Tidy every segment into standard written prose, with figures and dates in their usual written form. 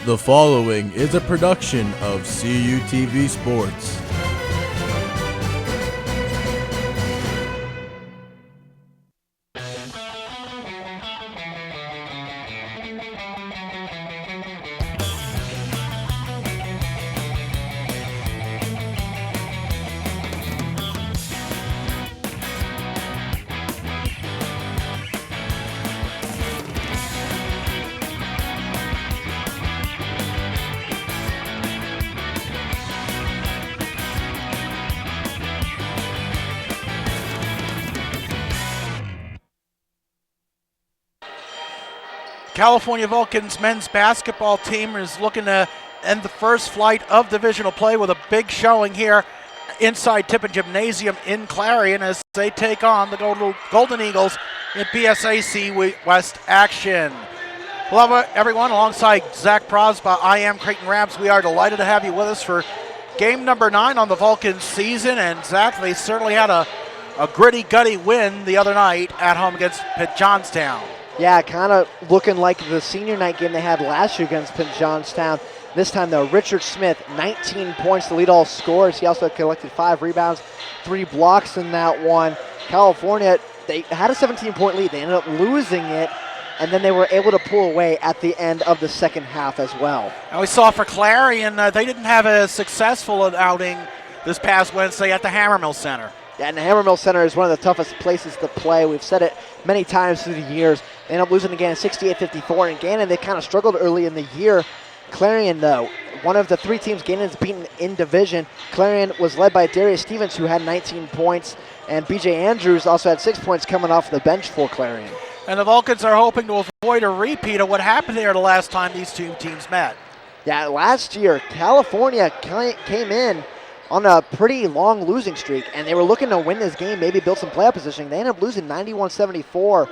The following is a production of CUTV Sports. California Vulcans men's basketball team is looking to end the first flight of divisional play with a big showing here inside Tippin Gymnasium in Clarion as they take on the Golden Eagles in BSAC West action. Hello everyone, alongside Zach Prosba, I am Creighton Rams. We are delighted to have you with us for game number 9 on the Vulcans season, and Zach, they certainly had a gritty, gutty win the other night at home against Pitt Johnstown. Yeah, kind of looking like the senior night game they had last year against Pitt Johnstown. This time, though, Richard Smith, 19 points to lead all scorers. He also collected 5 rebounds, 3 blocks in that one. California, they had a 17-point lead. They ended up losing it, and then they were able to pull away at the end of the second half as well. And we saw for Clarion, they didn't have a successful outing this past Wednesday at the Hammermill Center. Yeah, and the Hammermill Center is one of the toughest places to play. We've said it many times through the years. They ended up losing again 68-54. And Gannon, they kind of struggled early in the year. Clarion, though, one of the 3 teams Gannon's beaten in division. Clarion was led by Darius Stevens, who had 19 points. And B.J. Andrews also had 6 points coming off the bench for Clarion. And the Vulcans are hoping to avoid a repeat of what happened there the last time these 2 teams met. Yeah, last year, California came in on a pretty long losing streak, and they were looking to win this game, maybe build some playoff positioning. They ended up losing 91-74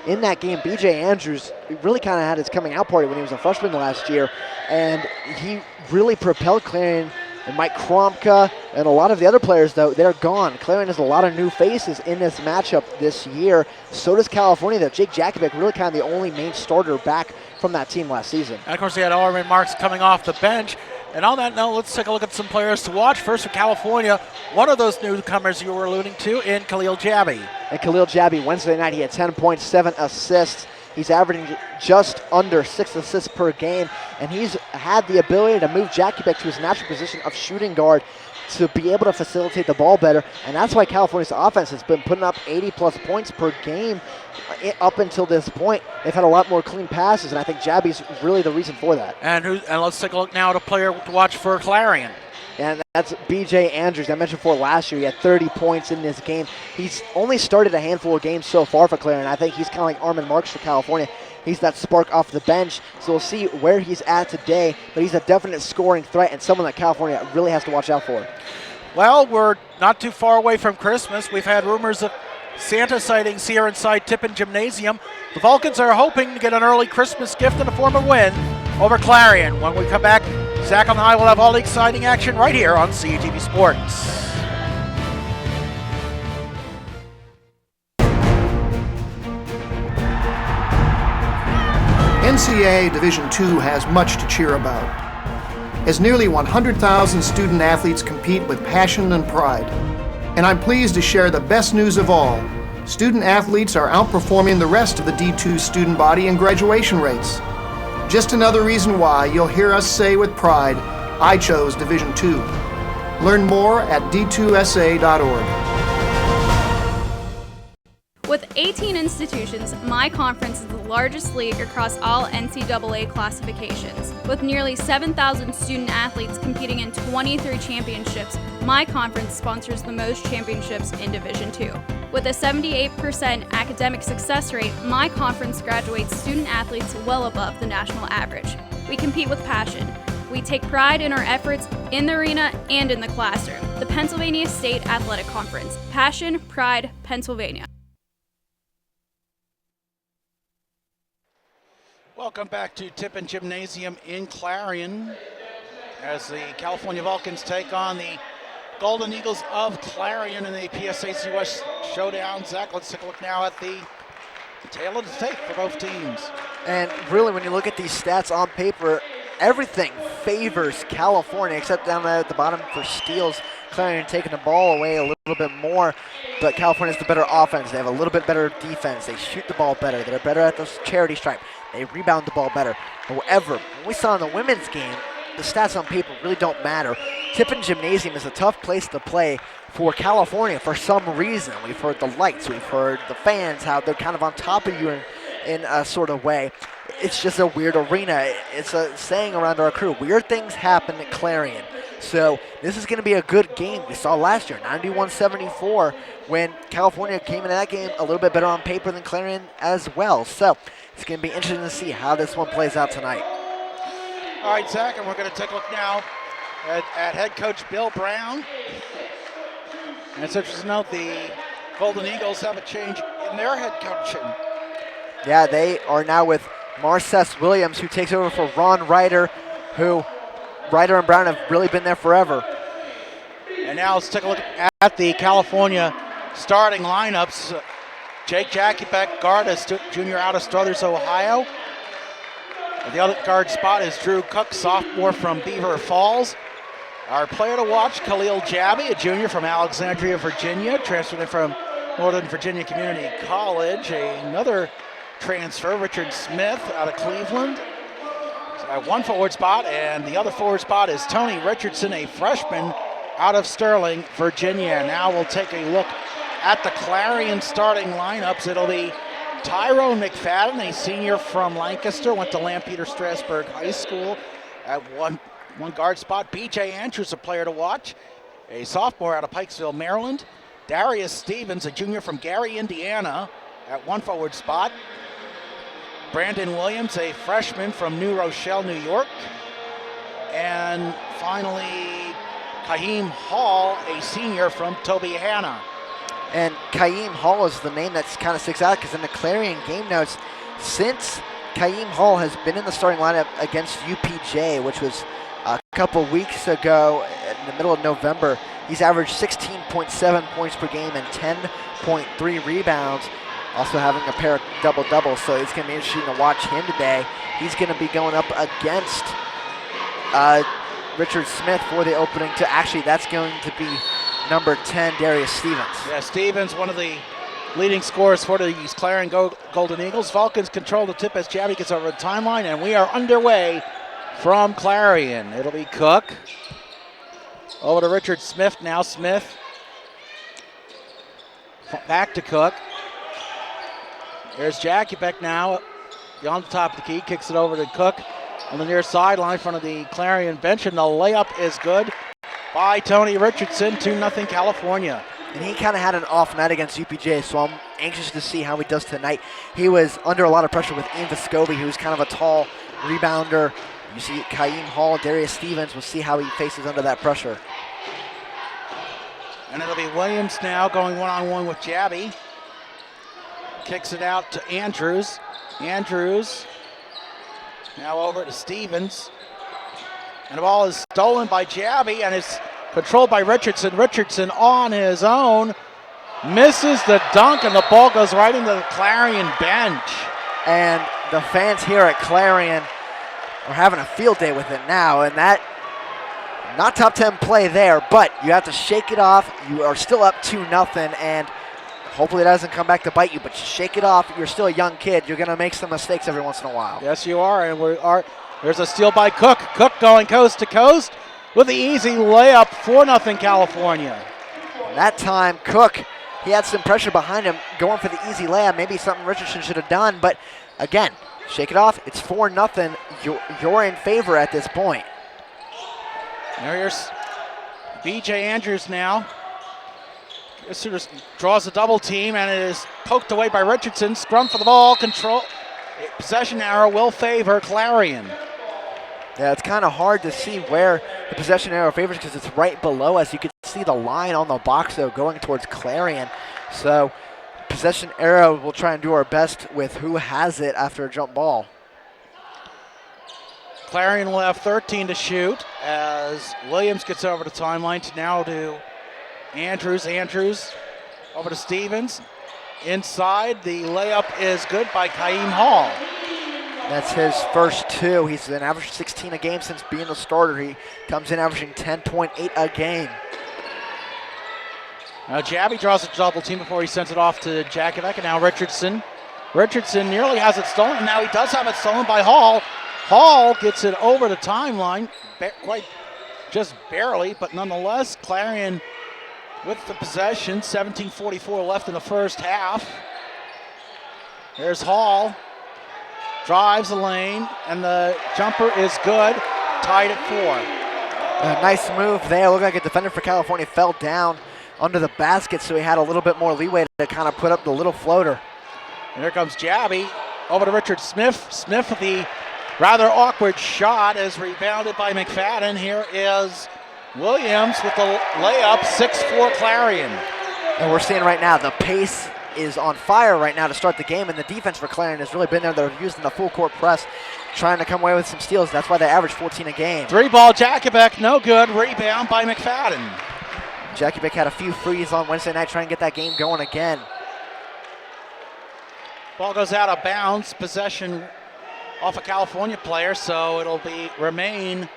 in that game. B.J. Andrews really kind of had his coming out party when he was a freshman last year, and he really propelled Clarion. And Mike Kromka and a lot of the other players, though, they're gone. Clarion has a lot of new faces in this matchup this year. So does California, though. Jake Jakubik, really kind of the only main starter back from that team last season. And, of course, they had Orman Marks coming off the bench. And on that note, let's take a look at some players to watch. First for California, one of those newcomers you were alluding to in Khalil Jabby. And Khalil Jabby, Wednesday night, he had 10 points, 7 assists. He's averaging just under 6 assists per game, and he's had the ability to move Jakubik to his natural position of shooting guard to be able to facilitate the ball better, and that's why California's offense has been putting up 80-plus points per game up until this point. They've had a lot more clean passes, and I think Jabby's really the reason for that. And let's take a look now at a player to watch for Clarion. And that's B.J. Andrews. I mentioned before last year, he had 30 points in this game. He's only started a handful of games so far for Clarion. I think he's kind of like Orman Marks for California. He's that spark off the bench, so we'll see where he's at today. But he's a definite scoring threat and someone that California really has to watch out for. Well, we're not too far away from Christmas. We've had rumors of Santa sightings here inside Tippin Gymnasium. The Vulcans are hoping to get an early Christmas gift in the form of win over Clarion. When we come back, Zach and I will have all the exciting action right here on CUTV Sports. NCAA Division II has much to cheer about, as nearly 100,000 student athletes compete with passion and pride. And I'm pleased to share the best news of all. Student athletes are outperforming the rest of the D2 student body in graduation rates. Just another reason why you'll hear us say with pride, I chose Division II. Learn more at d2sa.org. With 18 institutions, my conference is the largest league across all NCAA classifications. With nearly 7,000 student athletes competing in 23 championships, my conference sponsors the most championships in Division II. With a 78% academic success rate, my conference graduates student athletes well above the national average. We compete with passion. We take pride in our efforts in the arena and in the classroom. The Pennsylvania State Athletic Conference. Passion, pride, Pennsylvania. Welcome back to Tippin Gymnasium in Clarion as the California Vulcans take on the Golden Eagles of Clarion in the PSAC West Showdown. Zach, let's take a look now at the tail of the tape for both teams. And really, when you look at these stats on paper, everything favors California except down there at the bottom for steals. Clarion taking the ball away a little bit more, but California's the better offense. They have a little bit better defense. They shoot the ball better. They're better at the charity stripe. They rebound the ball better. However, when we saw in the women's game, the stats on paper really don't matter. Tippin Gymnasium is a tough place to play for California for some reason. We've heard the lights, we've heard the fans, how they're kind of on top of you in a sort of way. It's just a weird arena. It's a saying around our crew, weird things happen at Clarion. So this is going to be a good game. We saw last year, 91-74, when California came into that game a little bit better on paper than Clarion as well. So it's going to be interesting to see how this one plays out tonight. All right, Zach, and we're going to take a look now at head coach Bill Brown. And it's interesting to note the Golden Eagles have a change in their head coaching. Yeah, they are now with Marcess Williams, who takes over for Ron Ryder, who Ryder and Brown have really been there forever. And now let's take a look at the California starting lineups. Jake Jackiebeck, guard, junior out of Struthers, Ohio. The other guard spot is Drew Cook, sophomore from Beaver Falls. Our player to watch, Khalil Jabby, a junior from Alexandria, Virginia, transferred in from Northern Virginia Community College. Another transfer, Richard Smith out of Cleveland. One forward spot, and the other forward spot is Tony Richardson, a freshman out of Sterling, Virginia. Now we'll take a look at the Clarion starting lineups. It'll be Tyrone McFadden, a senior from Lancaster, went to Lampeter Strasburg High School at one guard spot. B.J. Andrews, a player to watch, a sophomore out of Pikesville, Maryland. Darius Stevens, a junior from Gary, Indiana, at one forward spot. Brandon Williams, a freshman from New Rochelle, New York. And finally, Kaheem Hall, a senior from Tobyhanna. And Kaheem Hall is the name that's kind of sticks out because in the Clarion game notes, since Kaheem Hall has been in the starting lineup against UPJ, which was a couple weeks ago in the middle of November, he's averaged 16.7 points per game and 10.3 rebounds, also having a pair of double-doubles, so it's going to be interesting to watch him today. He's going to be going up against Richard Smith for the opening to, actually, that's going to be number 10, Darius Stevens. Yeah, Stevens, one of the leading scorers for the Clarion Golden Eagles. Falcons control the tip as Jabby gets over the timeline, and we are underway from Clarion. It'll be Cook. Over to Richard Smith now. Smith. Back to Cook. There's Jackiebeck now on the top of the key. Kicks it over to Cook on the near sideline in front of the Clarion bench, and the layup is good by Tony Richardson, 2-0 California. And he kind of had an off night against UPJ, so I'm anxious to see how he does tonight. He was under a lot of pressure with Ian Vescovi, who's kind of a tall rebounder. You see Kaheem Hall, Darius Stevens. We'll see how he faces under that pressure. And it'll be Williams now going one-on-one with Jabby. Kicks it out to Andrews. Andrews now over to Stevens. And the ball is stolen by Jabby and is controlled by Richardson. Richardson on his own misses the dunk, and the ball goes right into the Clarion bench. And the fans here at Clarion are having a field day with it now, and that, not top 10 play there, but you have to shake it off. You are still up 2-0, and hopefully it doesn't come back to bite you, but shake it off. You're still a young kid. You're going to make some mistakes every once in a while. Yes, you are, and there's a steal by Cook. Cook going coast to coast with the easy layup, 4-0 California. That time, Cook, he had some pressure behind him going for the easy layup. Maybe something Richardson should have done, but again, shake it off. It's 4-0. You're in favor at this point. There's B.J. Andrews now. Draws a double team, and it is poked away by Richardson. Scrum for the ball, control. Possession arrow will favor Clarion. Yeah, it's kind of hard to see where the possession arrow favors because it's right below us. You can see the line on the box, though, going towards Clarion. So possession arrow, we'll try and do our best with who has it after a jump ball. Clarion will have 13 to shoot as Williams gets over the timeline to now to Andrews. Andrews over to Stevens. Inside, the layup is good by Kaheem Hall. That's his first 2. He's an average 16 a game since being a starter. He comes in averaging 10.8 a game. Now Jabby draws a double team before he sends it off to Jakovic, and now Richardson. Richardson nearly has it stolen. Now he does have it stolen by Hall. Hall gets it over the timeline, quite just barely, but nonetheless, Clarion with the possession. 17:44 left in the first half. There's Hall. Drives the lane, and the jumper is good. Tied at 4. A nice move there. Looked like a defender for California fell down under the basket, so he had a little bit more leeway to kind of put up the little floater. And here comes Jabby over to Richard Smith. Smith with the rather awkward shot is rebounded by McFadden. Here is Williams with the layup, 6-4 Clarion. And we're seeing right now the pace is on fire right now to start the game, and the defense for Clarion has really been there. They're using the full court press, trying to come away with some steals. That's why they average 14 a game. 3-ball Jakovic, no good. Rebound by McFadden. Jakovic had a few frees on Wednesday night trying to get that game going again. Ball goes out of bounds. Possession off a California player, so it'll remain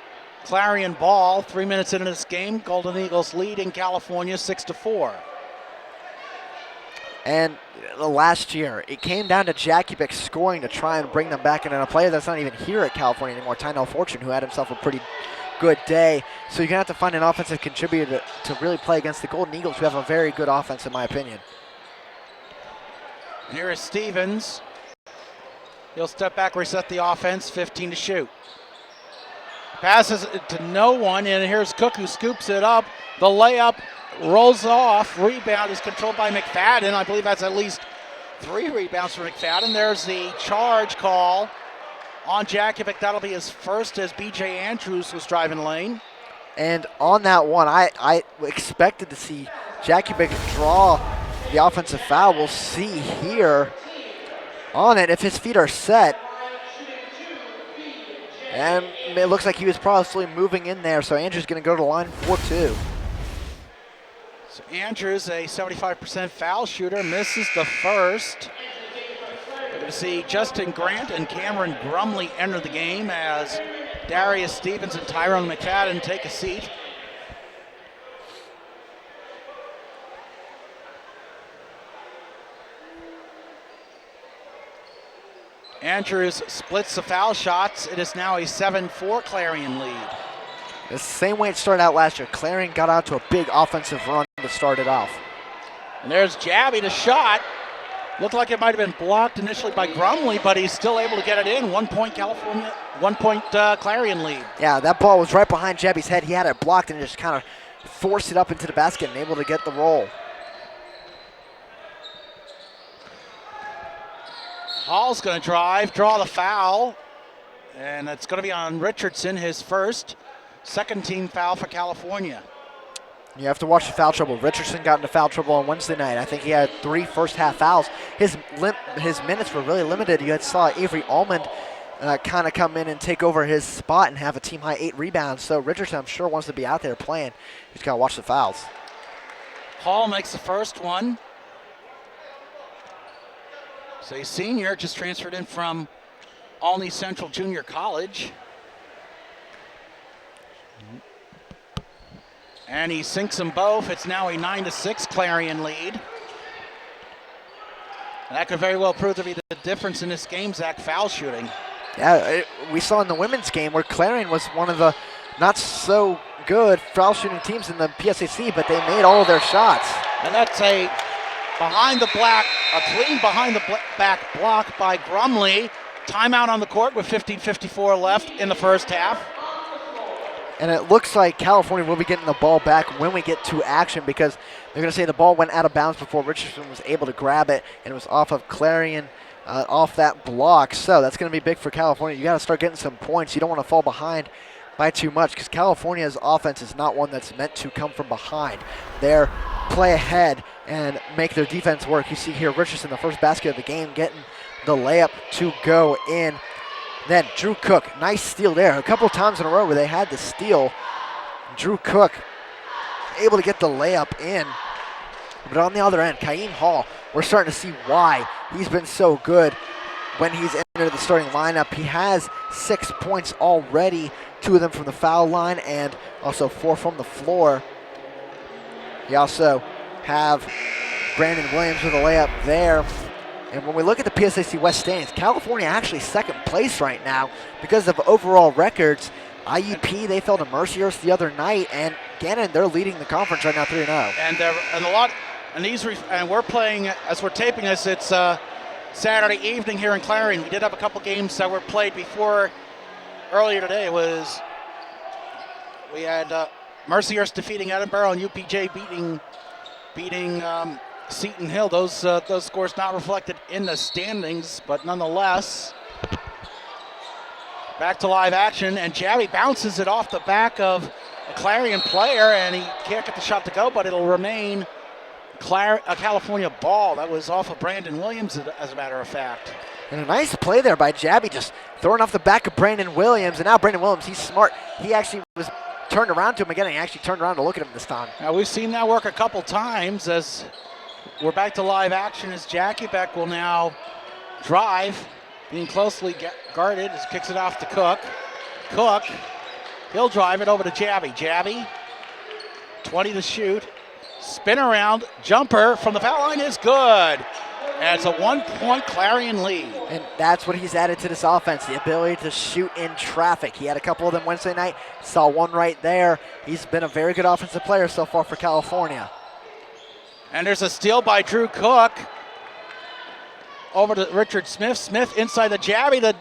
Clarion ball. 3 minutes into this game, Golden Eagles leading California 6-4. And last year, it came down to Jakovic scoring to try and bring them back in, and a player that's not even here at California anymore, Tynell Fortune, who had himself a pretty good day. So you're going to have to find an offensive contributor to really play against the Golden Eagles, who have a very good offense, in my opinion. And here is Stevens. He'll step back, reset the offense, 15 to shoot. Passes it to no one, and here's Cook who scoops it up. The layup rolls off. Rebound is controlled by McFadden. I believe that's at least 3 rebounds for McFadden. There's the charge call on Jakovic. That'll be his first, as B.J. Andrews was driving lane. And on that one, I expected to see Jakovic draw the offensive foul. We'll see here on it if his feet are set. And it looks like he was probably moving in there, so Andrews going to go to the line for 2. So Andrews, a 75% foul shooter, misses the first. We're going to see Justin Grant and Cameron Grumley enter the game as Darius Stevens and Tyrone McFadden take a seat. Andrews splits the foul shots. It is now a 7-4 Clarion lead. The same way it started out last year. Clarion got out to a big offensive run to start it off. And there's Jabby, the shot. Looked like it might have been blocked initially by Grumley, but he's still able to get it in. 1 point California, 1 point Clarion lead. Yeah, that ball was right behind Jabby's head. He had it blocked and just kind of forced it up into the basket and able to get the roll. Hall's going to drive, draw the foul, and it's going to be on Richardson, his first. Second team foul for California. You have to watch the foul trouble. Richardson got into foul trouble on Wednesday night. I think he had 3 first-half fouls. His minutes were really limited. You saw Avery Almond kind of come in and take over his spot and have a team-high 8 rebounds. So Richardson, I'm sure, wants to be out there playing. He's got to watch the fouls. Hall makes the first one. So a senior, just transferred in from Olney Central Junior College. And he sinks them both. It's now a 9-6 Clarion lead. And that could very well prove to be the difference in this game, Zach, foul shooting. Yeah, we saw in the women's game where Clarion was one of the not so good foul shooting teams in the PSAC, but they made all of their shots. And that's a clean behind the back block by Grumley. Timeout on the court with 15:54 left in the first half. And it looks like California will be getting the ball back when we get to action, because they're going to say the ball went out of bounds before Richardson was able to grab it, and it was off of Clarion, off that block. So that's going to be big for California. You got to start getting some points. You don't want to fall behind by too much, because California's offense is not one that's meant to come from behind. They're play ahead and make their defense work. You see here Richardson, the first basket of the game, getting the layup to go in. Then Drew Cook, nice steal there. A couple of times in a row where they had the steal. Drew Cook able to get the layup in. But on the other end, Kaim Hall, we're starting to see why he's been so good when he's entered the starting lineup. He has 6 points already, 2 of them from the foul line and also 4 from the floor. You also have Brandon Williams with a layup there. And when we look at the PSAC West standings, California actually second place right now because of overall records. IUP, they fell to Mercyhurst the other night, and Gannon, they're leading the conference right now 3-0. And we're playing, as we're taping this, it's Saturday evening here in Clarion. We did have a couple games that were played before earlier today. We had Mercyhurst defeating Edinburgh and UPJ beating Seton Hill. Those scores not reflected in the standings, but nonetheless, back to live action, and Jabby bounces it off the back of a Clarion player, and he can't get the shot to go, but it'll remain a California ball. That was off of Brandon Williams, as a matter of fact. And a nice play there by Jabby, just throwing off the back of Brandon Williams, and now Brandon Williams, he's smart. He actually was turned around to him again, and he actually turned around to look at him this time. Now, we've seen that work a couple times as we're back to live action as Jackie Beck will now drive, being closely guarded as kicks it off to Cook. Cook, he'll drive it over to Jabby. Jabby, 20 to shoot. Spin around, jumper from the foul line is good. And it's a 1-point Clarion lead. And that's what he's added to this offense, the ability to shoot in traffic. He had a couple of them Wednesday night, saw one right there. He's been a very good offensive player so far for California. And there's a steal by Drew Cook. Over to Richard Smith. Smith inside the Jabby. The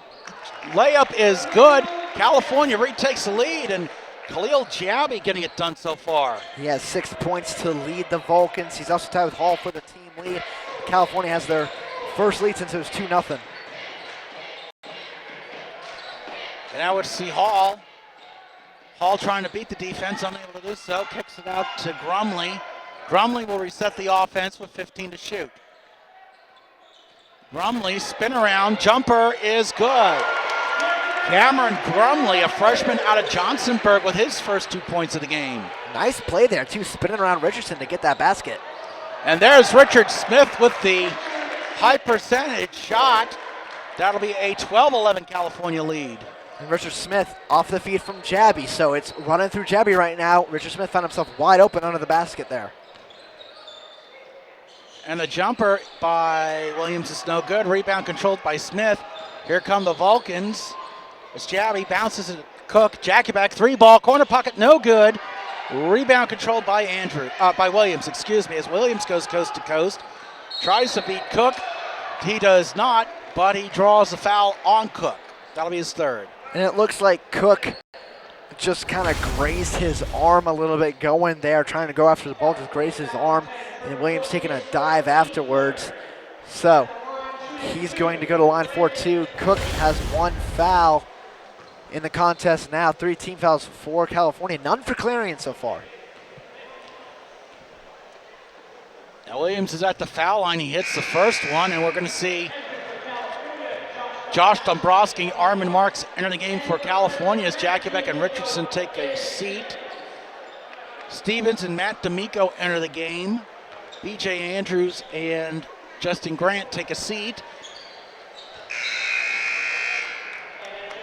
layup is good. California retakes the lead, and Khalil Jabby getting it done so far. He has 6 points to lead the Vulcans. He's also tied with Hall for the team lead. California has their first lead since it was 2-0. And now we see Hall. Hall trying to beat the defense, unable to do so. Kicks it out to Grumley. Grumley will reset the offense with 15 to shoot. Grumley, spin around, jumper is good. Cameron Grumley, a freshman out of Johnsonburg, with his first 2 points of the game. Nice play there, too, spinning around Richardson to get that basket. And there's Richard Smith with the high percentage shot. That'll be a 12-11 California lead. And Richard Smith off the feed from Jabby, so it's running through Jabby right now. Richard Smith found himself wide open under the basket there. And the jumper by Williams is no good. Rebound controlled by Smith. Here come the Vulcans. As Jabby bounces it, Cook, Jackie back, 3-ball, corner pocket, no good. Rebound controlled by Williams, as Williams goes coast to coast. Tries to beat Cook. He does not, but he draws a foul on Cook. That'll be his third. And it looks like Cook just kind of grazed his arm a little bit going there, trying to go after the ball, just grazed his arm, and Williams taking a dive afterwards. So he's going to go to line 4-2. Cook has 1 foul in the contest now. 3 team fouls for California, none for Clarion so far. Now Williams is at the foul line. He hits the first one, and we're going to see Josh Dombrowski, Armin Marks enter the game for California as Jackie Beck and Richardson take a seat. Stevens and Matt D'Amico enter the game. BJ Andrews and Justin Grant take a seat.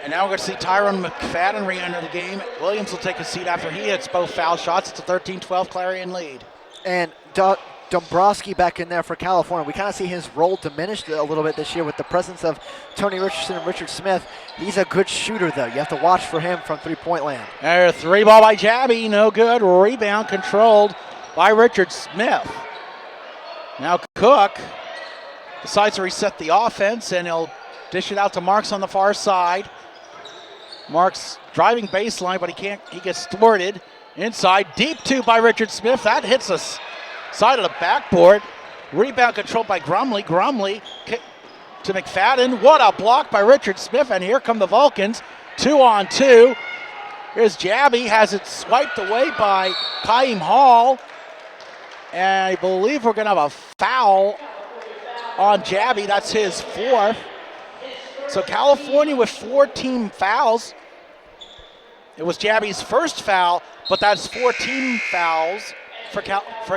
And now we're going to see Tyrone McFadden re-enter the game. Williams will take a seat after he hits both foul shots. It's a 13-12 Clarion lead. And Dombrowski back in there for California. We kind of see his role diminished a little bit this year with the presence of Tony Richardson and Richard Smith. He's a good shooter, though. You have to watch for him from three-point land. There, 3-ball by Jabby, no good. Rebound controlled by Richard Smith. Now Cook decides to reset the offense, and he'll dish it out to Marks on the far side. Marks driving baseline, but he gets thwarted. Inside, deep 2 by Richard Smith. That hits us side of the backboard. Rebound controlled by Grumley. Grumley kick to McFadden. What a block by Richard Smith. And here come the Vulcans. 2-on-2. Here's Jabby. Has it swiped away by Kaim Hall. And I believe we're going to have a foul on Jabby. That's his 4th. So California with 4 team fouls. It was Jabby's first foul, but that's 4 team fouls for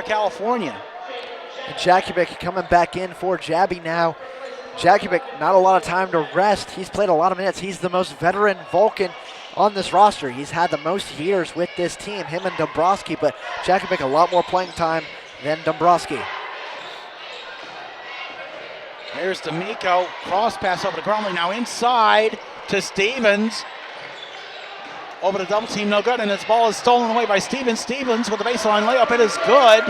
California. And Jackie Beck coming back in for Jabby now. Jakubic, not a lot of time to rest. He's played a lot of minutes. He's the most veteran Vulcan on this roster. He's had the most years with this team, him and Dombrowski, but Jakubic a lot more playing time than Dombrowski. Here's D'Amico, cross pass over to Grumley, now inside to Stevens. Over the double team, no good, and his ball is stolen away by Stevens. Stevens with the baseline layup, it is good.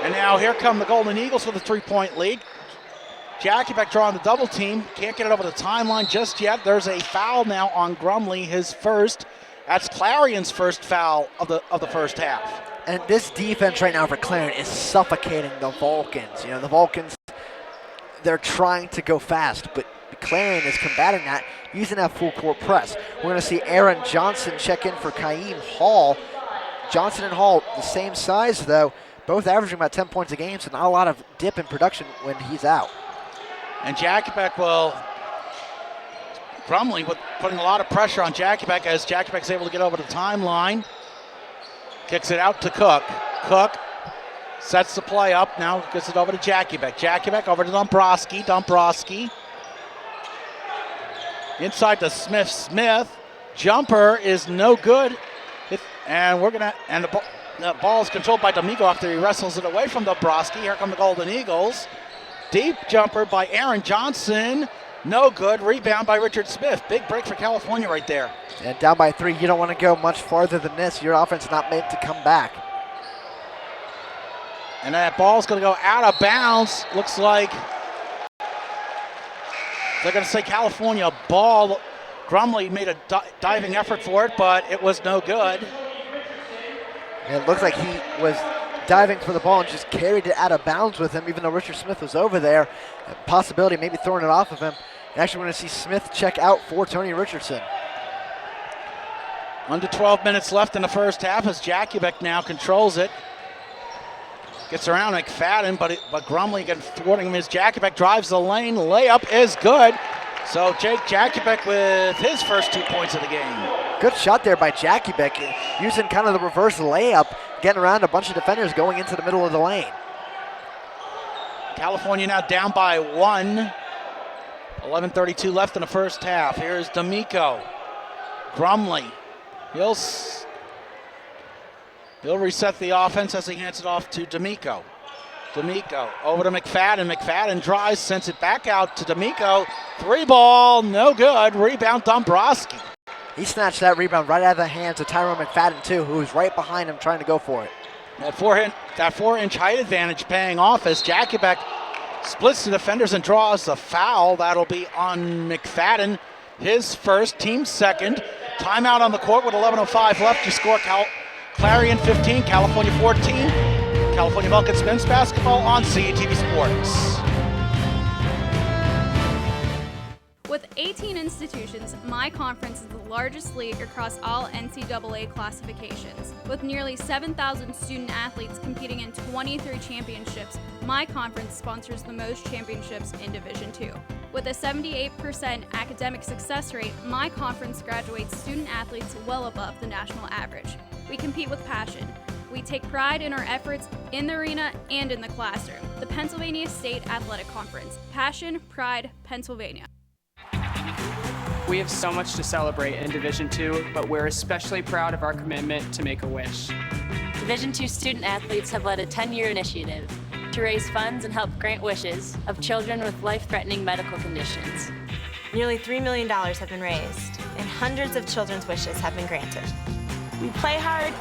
And now here come the Golden Eagles with a 3-point lead. Jakubic drawing the double team, can't get it over the timeline just yet. There's a foul now on Grumley, his first. That's Clarion's first foul of the first half. And this defense right now for Clarion is suffocating the Vulcans. You know, the Vulcans, they're trying to go fast, but Clarion is combating that using that full court press. We're going to see Aaron Johnson check in for Kaim Hall. Johnson and Hall, the same size though, both averaging about 10 points a game, so not a lot of dip in production when he's out. And Jakubic Grumley with putting a lot of pressure on Jakubic as Jakubic's able to get over the timeline. Kicks it out to Cook. Cook sets the play up, now gets it over to Jakubic. Jakubic over to Dombrowski. Dombrowski inside to Smith. Smith jumper is no good. The ball is controlled by D'Amico after he wrestles it away from Dombrowski. Here come the Golden Eagles. Deep jumper by Aaron Johnson. No good. Rebound by Richard Smith. Big break for California right there. And down by 3, you don't want to go much farther than this. Your offense is not meant to come back. And that ball's going to go out of bounds. Looks like they're going to say California ball. Grumley made a diving effort for it, but it was no good. It looks like he was diving for the ball and just carried it out of bounds with him, even though Richard Smith was over there. A possibility of maybe throwing it off of him. And actually, we're going to see Smith check out for Tony Richardson. Under 12 minutes left in the first half as Jakubic now controls it. Gets around McFadden, but Grumley again thwarting him as Jakubic drives the lane. Layup is good. So Jake Jakubic with his first 2 points of the game. Good shot there by Jakubic, using kind of the reverse layup, getting around a bunch of defenders going into the middle of the lane. California now down by 1. 11:32 left in the first half. Here's D'Amico. Grumley. He'll reset the offense as he hands it off to D'Amico. D'Amico over to McFadden. McFadden drives, sends it back out to D'Amico. 3-ball, no good. Rebound Dombrowski. He snatched that rebound right out of the hands of Tyrone McFadden too, who was right behind him trying to go for it. That 4-inch height advantage paying off as Jakubic splits the defenders and draws the foul. That'll be on McFadden. His first, team second. Timeout on the court with 11:05 left. You score Clarion 15, California 14. California Vulcans men's basketball on CUTV Sports. With 18 institutions, my conference is the largest league across all NCAA classifications. With nearly 7,000 student athletes competing in 23 championships, my conference sponsors the most championships in Division II. With a 78% academic success rate, my conference graduates student athletes well above the national average. We compete with passion. We take pride in our efforts in the arena and in the classroom. The Pennsylvania State Athletic Conference. Passion, pride, Pennsylvania. We have so much to celebrate in Division II, but we're especially proud of our commitment to Make-A-Wish. Division II student athletes have led a 10-year initiative to raise funds and help grant wishes of children with life-threatening medical conditions. Nearly $3 million have been raised, and hundreds of children's wishes have been granted. We play hard,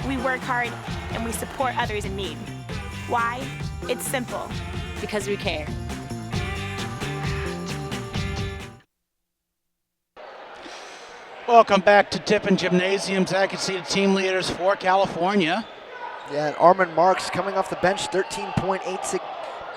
we work hard, and we support others in need. Why? It's simple. Because we care. Welcome back to Tippin Gymnasiums. I can see the team leaders for California. Yeah, and Armin Marks coming off the bench, 13.86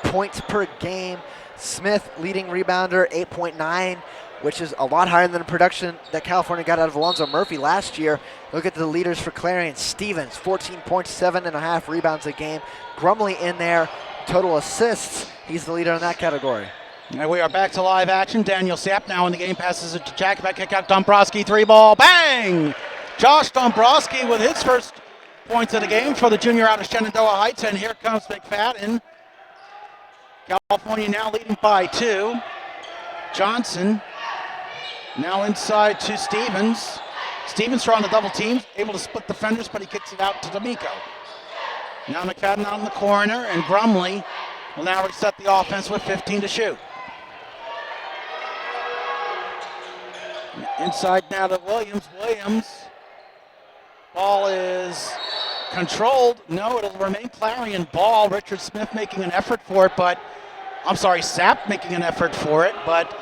points per game. Smith, leading rebounder, 8.9, which is a lot higher than the production that California got out of Alonzo Murphy last year. Look at the leaders for Clarion. Stevens, 14 points, 7.5 rebounds a game. Grumley in there, total assists. He's the leader in that category. And we are back to live action. Daniel Sapp now in the game, passes it to Jakubic, kick out Dombrowski, 3-ball, bang! Josh Dombrowski with his first points of the game for the junior out of Shenandoah Heights, and here comes McFadden. California now leading by 2. Johnson now inside to Stevens. Stevens trying to double team, able to split defenders, but he kicks it out to D'Amico. Now McFadden out in the corner, and Grumley will now reset the offense with 15 to shoot. Inside now to Williams. Williams. Ball is controlled. No, it'll remain Clarion ball. Richard Smith making an effort for it, but Sapp making an effort for it, but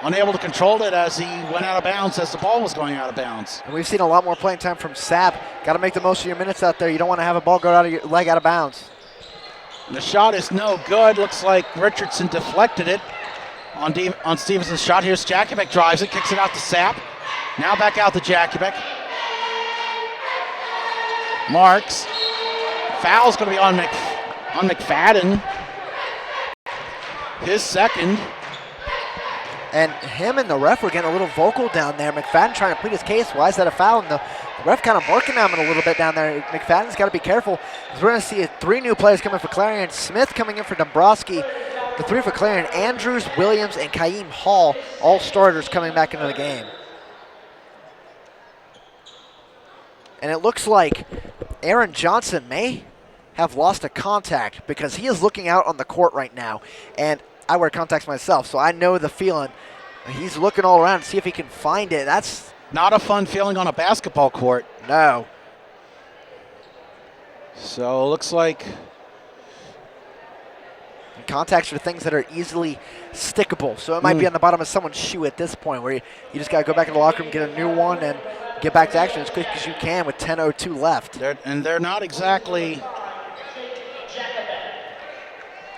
unable to control it as he went out of bounds as the ball was going out of bounds. And we've seen a lot more playing time from Sapp. Got to make the most of your minutes out there. You don't want to have a ball go out of your leg out of bounds. The shot is no good. Looks like Richardson deflected it on Stevenson's shot. Here's Jakubek, drives it, kicks it out to Sapp. Now back out to Jakubek. Marks. Foul's going to be on McFadden. His second. And him and the ref were getting a little vocal down there. McFadden trying to plead his case. Why is that a foul? And the ref kind of barking at him a little bit down there. McFadden's got to be careful. We're going to see 3 new players coming for Clarion. Smith coming in for Dombrowski. The 3 for Clarion. Andrews, Williams, and Kaim Hall, all starters coming back into the game. And it looks like Aaron Johnson may have lost a contact because he is looking out on the court right now. And I wear contacts myself, so I know the feeling. He's looking all around to see if he can find it. That's not a fun feeling on a basketball court. No. So it looks like contacts are things that are easily stickable. So it might be on the bottom of someone's shoe at this point where you just got to go back in the locker room, get a new one, and get back to action as quick as you can with 10:02 left. They're not exactly...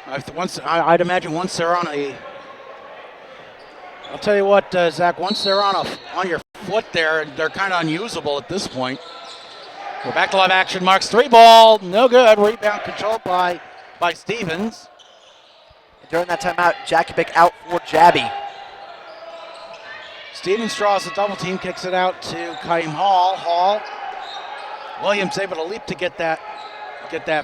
I'd imagine once they're on a... I'll tell you what, Zach, once they're on your foot there, they're kind of unusable at this point. We're back to live action. Marks 3 ball, no good. Rebound controlled by Stevens. And during that timeout, Jakubik out for Jabby. Stevens draws a double team, kicks it out to Kaim Hall. Hall. Williams able to leap to get that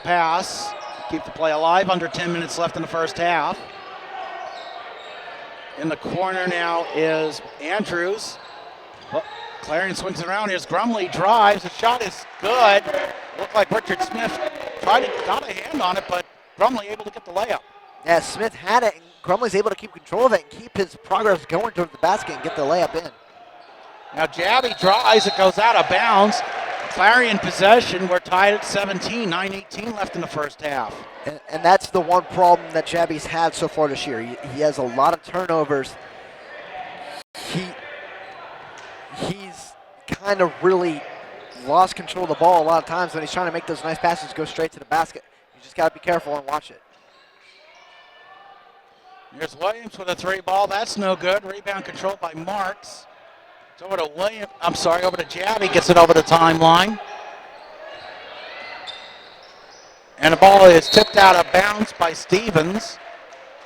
pass. Keep the play alive. Under 10 minutes left in the first half. In the corner now is Andrews. Oh, Clarion swings it around. Here's Grumley, drives. The shot is good. Looked like Richard Smith got a hand on it, but Grumley able to get the layup. Yeah, Smith had it, and Grumley's able to keep control of it and keep his progress going toward the basket and get the layup in. Now Jabby drives. It goes out of bounds. Clarion possession. We're tied at 17, 9:18 left in the first half. And that's the one problem that Jabby's had so far this year. He has a lot of turnovers. He's kind of really lost control of the ball a lot of times when he's trying to make those nice passes go straight to the basket. You just got to be careful and watch it. Here's Williams with a 3 ball. That's no good. Rebound controlled by Marks. It's over to over to Jabby. Gets it over the timeline. And the ball is tipped out of bounds by Stevens.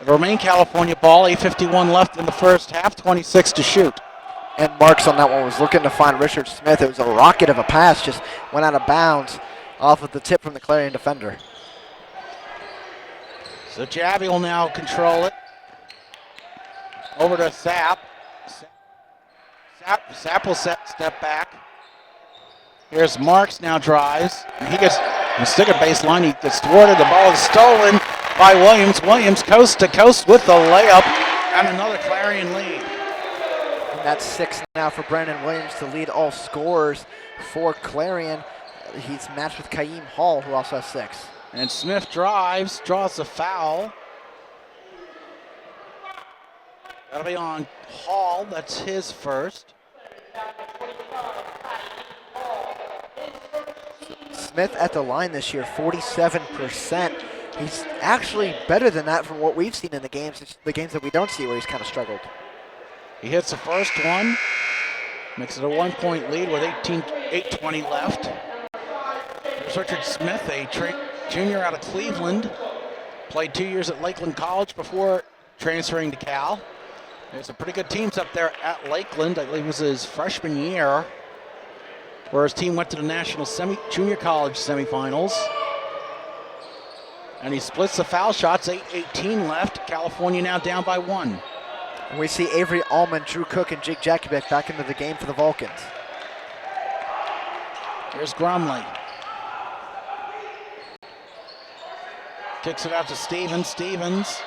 It'll remain California ball. 8:51 left in the first half. 26 to shoot. And Marks on that one was looking to find Richard Smith. It was a rocket of a pass. Just went out of bounds off of the tip from the Clarion defender. So Jabby will now control it. Over to Sapp. Sapp will step back. Here's Marks now drives. And he gets a stick at baseline. He gets thwarted. The ball is stolen by Williams. Williams coast to coast with the layup and another Clarion lead. And that's 6 now for Brandon Williams to lead all scorers for Clarion. He's matched with Kaim Hall, who also has 6. And Smith drives, draws the foul. That'll be on Hall. That's his first. Smith at the line this year, 47%. He's actually better than that from what we've seen in the games that we don't see where he's kind of struggled. He hits the first one, makes it a 1-point lead with 8:20 left. There's Richard Smith, a junior out of Cleveland. Played 2 years at Lakeland College before transferring to Cal. There's some pretty good teams up there at Lakeland. I believe it was his freshman year where his team went to the national junior college semifinals. And he splits the foul shots, 8:18 left. California now down by 1. And we see Avery Allman, Drew Cook, and Jake Jakubek back into the game for the Vulcans. Here's Grumley. Kicks it out to Stevens. Stevens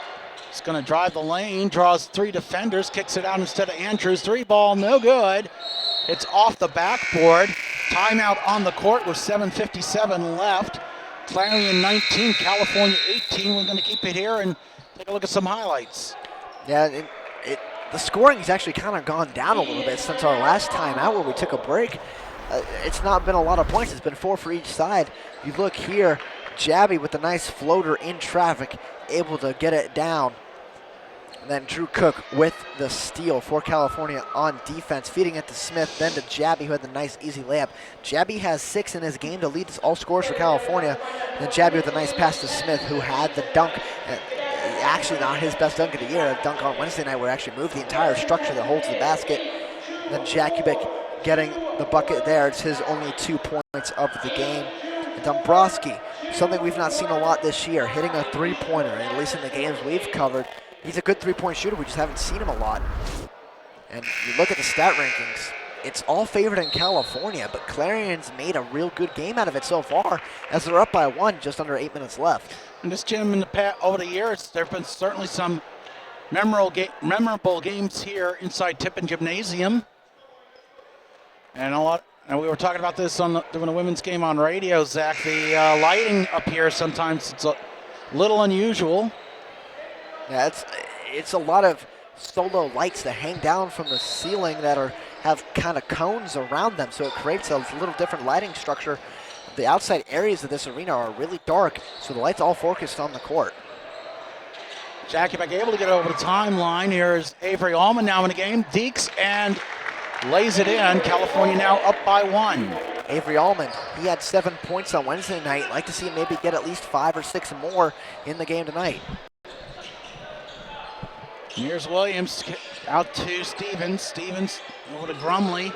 is going to drive the lane, draws 3 defenders, kicks it out instead of Andrews. 3 ball, no good. It's off the backboard. Timeout on the court with 7:57 left. Clarion 19, California 18. We're going to keep it here and take a look at some highlights. Yeah, the scoring has actually kind of gone down a little bit since our last time out where we took a break. It's not been a lot of points. It's been 4 for each side. You look here, Jabby with a nice floater in traffic, able to get it down. And then Drew Cook with the steal for California on defense, feeding it to Smith, then to Jabby, who had the nice easy layup. Jabby has 6 in his game to lead all scorers for California. And then Jabby with a nice pass to Smith, who had the dunk. Actually not his best dunk of the year. A dunk on Wednesday night where actually moved the entire structure that holds the basket. And then Jakubik getting the bucket there. It's his only 2 points of the game. And Dombrowski, something we've not seen a lot this year, hitting a 3-pointer, at least in the games we've covered. He's a good 3-point shooter. We just haven't seen him a lot. And you look at the stat rankings, it's all favored in California, but Clarion's made a real good game out of it so far as they're up by 1, just under 8 minutes left. And this gym in the past, over the years, there have been certainly some memorable games here inside Tippin Gymnasium. And we were talking about this during the women's game on radio, Zach. The lighting up here sometimes it's a little unusual. Yeah, it's a lot of solo lights that hang down from the ceiling that have kind of cones around them, so it creates a little different lighting structure. The outside areas of this arena are really dark, so the lights all focused on the court. Jakubek able to get over the timeline. Here's Avery Allman now in the game. Deeks and lays it in. California now up by 1. Avery Allman, he had 7 points on Wednesday night. Like to see him maybe get at least 5 or 6 more in the game tonight. Here's Williams out to Stevens. Stevens over to Grumley.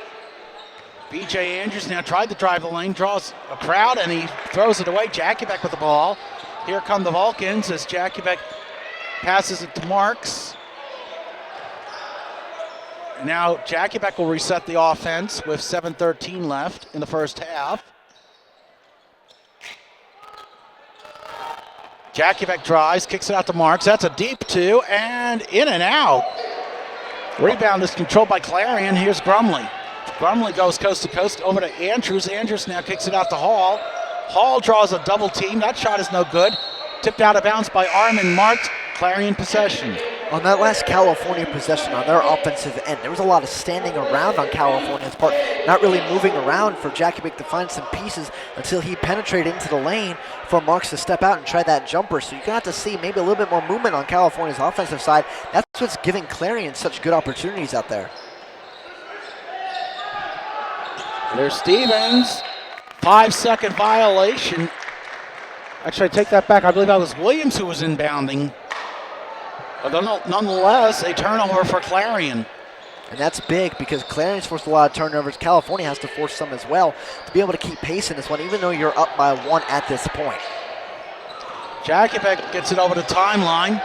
B.J. Andrews now tried to drive the lane, draws a crowd, and he throws it away. Jakubek with the ball. Here come the Vulcans as Jakubek passes it to Marks. Now Jakubek will reset the offense with 7:13 left in the first half. Jakubek drives, kicks it out to Marks. That's a deep 2, and in and out. Rebound is controlled by Clarion. Here's Grumley. Grumley goes coast to coast over to Andrews. Andrews now kicks it out to Hall. Hall draws a double team. That shot is no good. Tipped out of bounds by Armin Marks. Clarion possession. On that last California possession on their offensive end, there was a lot of standing around on California's part, not really moving around for Jakubik to find some pieces until he penetrated into the lane for Marks to step out and try that jumper. So you're going to have to see maybe a little bit more movement on California's offensive side. That's what's giving Clarion such good opportunities out there. There's Stevens. 5-second violation. Actually, I take that back. I believe that was Williams who was inbounding. But nonetheless, a turnover for Clarion. And that's big because Clarion's forced a lot of turnovers. California has to force some as well to be able to keep pace in this one, even though you're up by 1 at this point. Jakubek gets it over the timeline.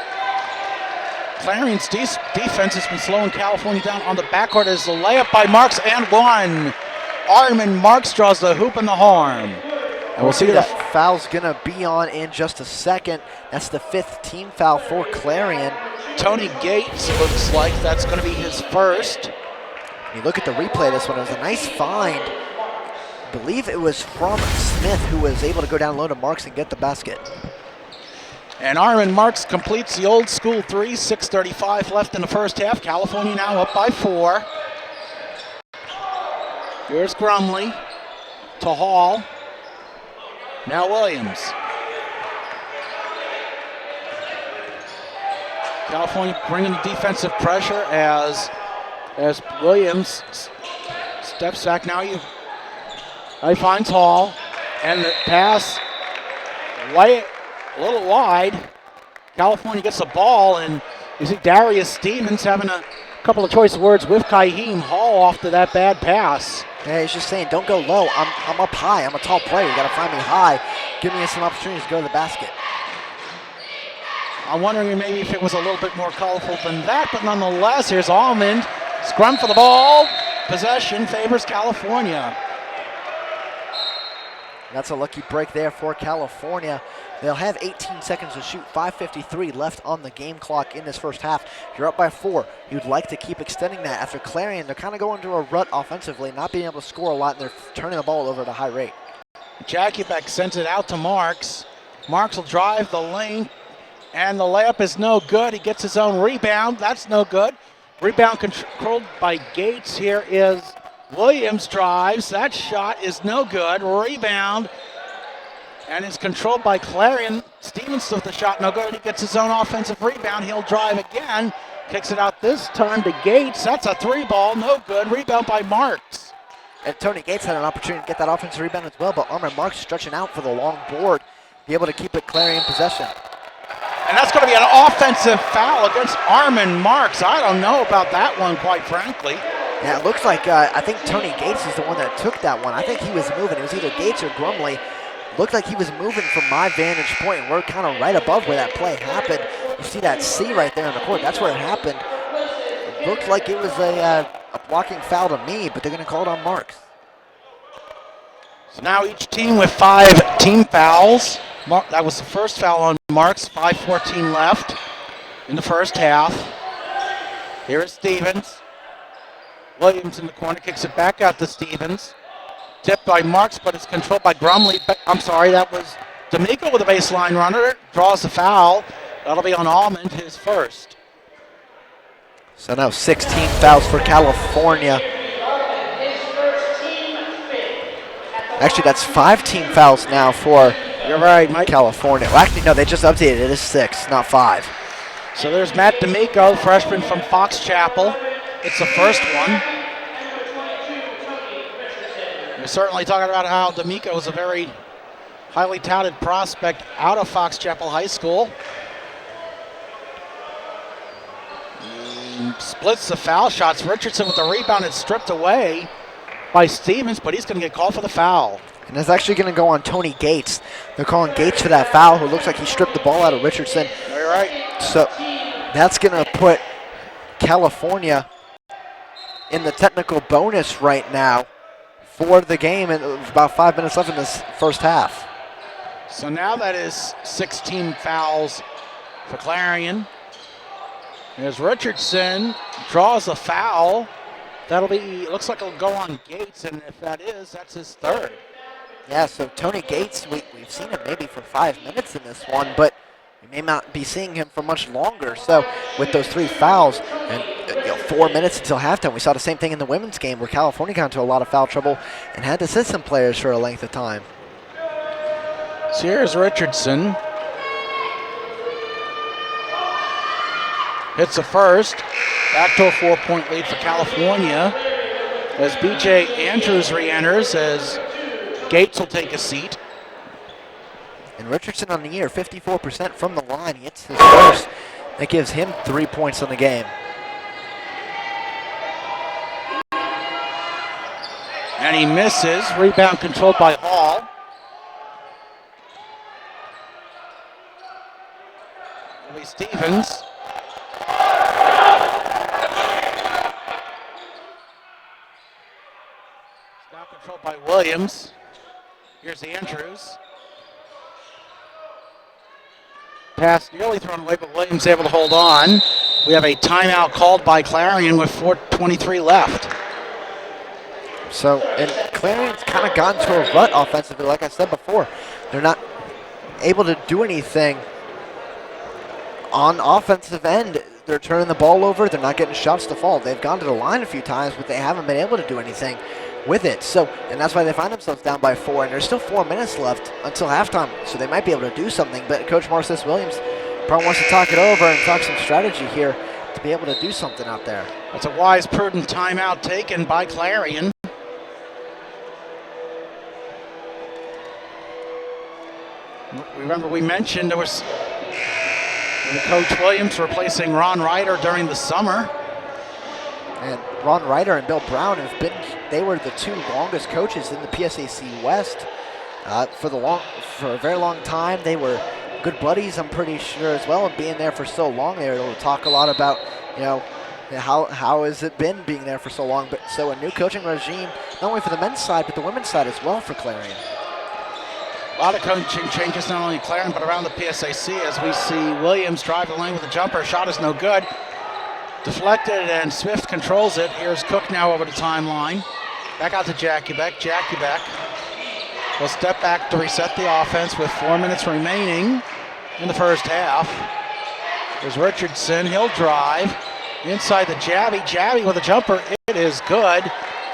Clarion's defense has been slowing California down on the backcourt as the layup by Marks and 1. Armin Marks draws the hoop and the horn. And we'll see that foul's going to be on in just a second. That's the 5th team foul for Clarion. Tony Gates looks like that's going to be his first. You look at the replay of this one, it was a nice find. I believe it was from Smith who was able to go down low to Marks and get the basket. And Armin Marks completes the old school 3, 6:35 left in the first half. California now up by 4. Here's Grumley to Hall. Now Williams. California bringing the defensive pressure as Williams steps back. Now he finds Hall, and the pass way a little wide. California gets the ball, and you see Darius Stevens having a couple of choice words with Kaheem. Hall off to that bad pass. Yeah, he's just saying, don't go low. I'm up high. I'm a tall player. You got to find me high. Give me some opportunities to go to the basket. I'm wondering maybe if it was a little bit more colorful than that, but nonetheless, here's Almond. Scrum for the ball. Possession favors California. That's a lucky break there for California. They'll have 18 seconds to shoot, 5:53 left on the game clock in this first half. You're up by 4. You'd like to keep extending that. After Clarion, they're kind of going into a rut offensively, not being able to score a lot, and they're turning the ball over at a high rate. Jacubek sends it out to Marks. Marks will drive the lane, and the layup is no good. He gets his own rebound. That's no good. Rebound controlled by Gates. Here is Williams drives. That shot is no good. Rebound. And it's controlled by Clarion. Stevens with the shot, no good. He gets his own offensive rebound. He'll drive again. Kicks it out this time to Gates. That's a 3-ball, no good. Rebound by Marks. And Tony Gates had an opportunity to get that offensive rebound as well, but Armin Marks stretching out for the long board, be able to keep it Clarion possession. And that's going to be an offensive foul against Armin Marks. I don't know about that one, quite frankly. Yeah, it looks like, I think Tony Gates is the one that took that one. I think he was moving. It was either Gates or Grumley. Looked like he was moving from my vantage point, and we're kind of right above where that play happened. You see that C right there in the court. That's where it happened. It looked like it was a blocking foul to me, but they're going to call it on Marks. So now each team with 5 team fouls. That was the first foul on Marks. 5:14 left in the first half. Here is Stevens. Williams in the corner kicks it back out to Stevens. Tipped by Marks, but it's controlled by Grumley. I'm sorry, that was D'Amico with a baseline runner. Draws the foul. That'll be on Almond, his first. So now 16 fouls for California. Actually, that's 5 team fouls now for You're right, Mike. California. Well, actually, no, they just updated it. It is 6, not 5. So there's Matt D'Amico, freshman from Fox Chapel. It's the first one. We're certainly talking about how D'Amico is a very highly touted prospect out of Fox Chapel High School. Splits the foul shots. Richardson with the rebound. It's stripped away by Stevens, but he's going to get called for the foul. And it's actually going to go on Tony Gates. They're calling Gates for that foul, who looks like he stripped the ball out of Richardson. You're right. So that's going to put California in the technical bonus right now for the game, and about 5 minutes left in this first half. So now that is 16 fouls for Clarion. There's Richardson, draws a foul. That'll be, looks like it'll go on Gates, and if that is, that's his third. Yeah, so Tony Gates, we've seen him maybe for 5 minutes in this one, but we may not be seeing him for much longer. So with those 3 fouls and 4 minutes until halftime, we saw the same thing in the women's game where California got into a lot of foul trouble and had to sit some players for a length of time. So here's Richardson. Hits the first. Back to a 4-point lead for California as B.J. Andrews re-enters, as Gates will take a seat. And Richardson on the year, 54% from the line. He hits his first. That gives him 3 points on the game. And he misses. Rebound controlled by Hall. It'll be Stevens. Now controlled by Williams. Here's Andrews. Pass nearly thrown away, but Williams able to hold on. We have a timeout called by Clarion with 4:23 left. So, and Clarion's kind of gotten to a rut offensively, like I said before. They're not able to do anything on offensive end. They're turning the ball over. They're not getting shots to fall. They've gone to the line a few times, but they haven't been able to do anything with it. So, and that's why they find themselves down by 4, and there's still 4 minutes left until halftime, so they might be able to do something. But Coach Marcus Williams probably wants to talk it over and talk some strategy here to be able to do something out there. That's a wise, prudent timeout taken by Clarion. Remember, we mentioned there was Coach Williams replacing Ron Ryder during the summer. And Ron Ryder and Bill Brown have been, they were the 2 longest coaches in the PSAC West for a very long time. They were good buddies, I'm pretty sure as well, and being there for so long, they were able to talk a lot about, how has it been being there for so long. But so a new coaching regime, not only for the men's side, but the women's side as well for Clarion. A lot of coaching changes, not only Clarion, but around the PSAC, as we see Williams drive the lane with a jumper. Shot is no good. Deflected, and Swift controls it. Here's Cook now over the timeline. Back out to Jackie Beck. Jackie Beck will step back to reset the offense with 4 minutes remaining in the first half. There's Richardson. He'll drive inside the Jabby. Jabby with a jumper. It is good.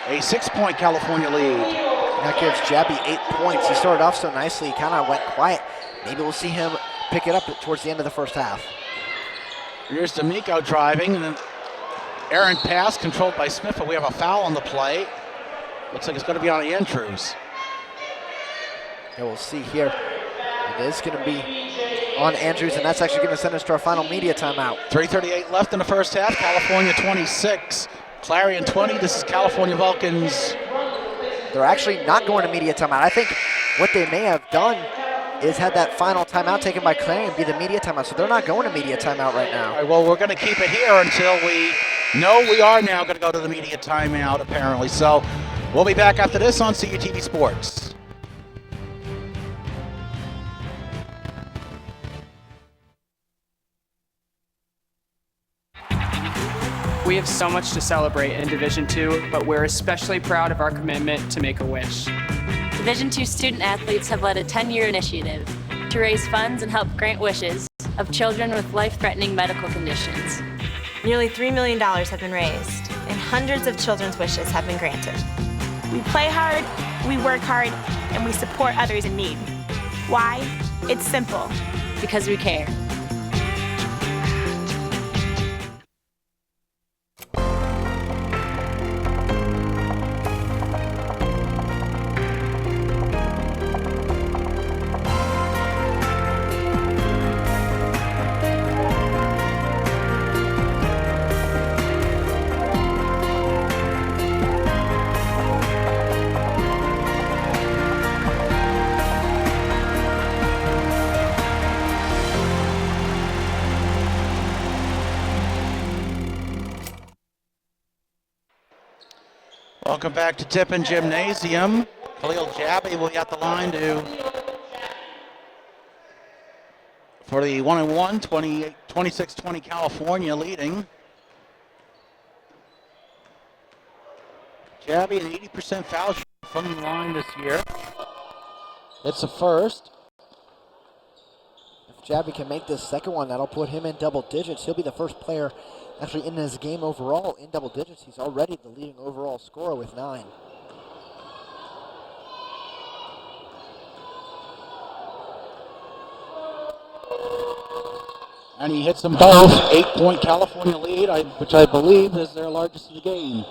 A 6-point California lead. That gives Jabby 8 points. He started off so nicely, he kind of went quiet. Maybe we'll see him pick it up towards the end of the first half. Here's D'Amico driving, and an errant pass controlled by Smith, but we have a foul on the play. Looks like it's going to be on the Andrews. And we'll see here. It is going to be on Andrews, and that's actually going to send us to our final media timeout. 3:38 left in the first half. California 26, Clarion 20. This is California Vulcans. They're actually not going to media timeout. I think what they may have done is had that final timeout taken by Clarion be the media timeout, so they're not going to media timeout right now. All right, well, we're going to keep it here until we know we are now going to go to the media timeout, apparently. So we'll be back after this on CUTV Sports. We have so much to celebrate in Division II, but we're especially proud of our commitment to Make-A-Wish. Division II student athletes have led a 10-year initiative to raise funds and help grant wishes of children with life-threatening medical conditions. Nearly $3 million have been raised, and hundreds of children's wishes have been granted. We play hard, we work hard, and we support others in need. Why? It's simple. Because we care. Welcome back to Tippin Gymnasium. Khalil Jabby will be at the line for the 1-1, 26-20 California leading. Jabby an 80% foul shot from the line this year. It's a first. If Jabby can make this second one, that'll put him in double digits. He'll be the first player actually in this game overall in double digits. He's already the leading overall scorer with 9. And he hits them both. 8-point California lead, which I believe is their largest of the game.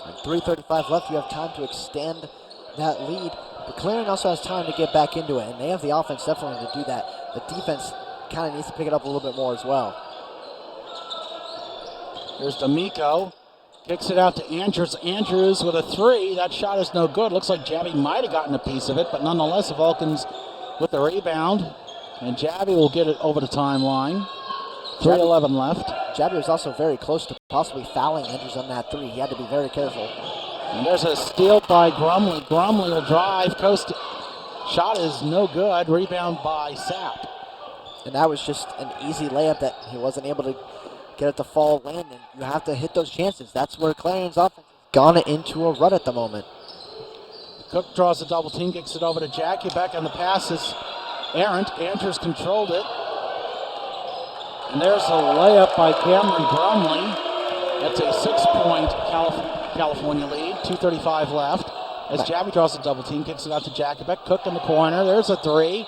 And 3:35 left. You have time to extend that lead. But Clarion also has time to get back into it, and they have the offense definitely to do that. The defense kind of needs to pick it up a little bit more as well. Here's D'Amico. Kicks it out to Andrews. Andrews with a 3. That shot is no good. Looks like Jabby might have gotten a piece of it, but nonetheless, the Vulcans with the rebound. And Jabby will get it over the timeline. 3:11 left. Jabby was also very close to possibly fouling Andrews on that 3. He had to be very careful. And there's a steal by Grumley. Grumley will drive. Coast. Shot is no good. Rebound by Sapp. And that was just an easy layup that he wasn't able to get it to fall in, and you have to hit those chances. That's where Clarion's offense has gone into a rut at the moment. Cook draws a double team, kicks it over to Jackie Beck, and the pass is errant. Andrews controlled it. And there's a layup by Cameron Grumley. That's a 6-point California lead. 2:35 left. As Jabby draws a double team, kicks it out to Jackie Beck. Cook in the corner. There's a 3.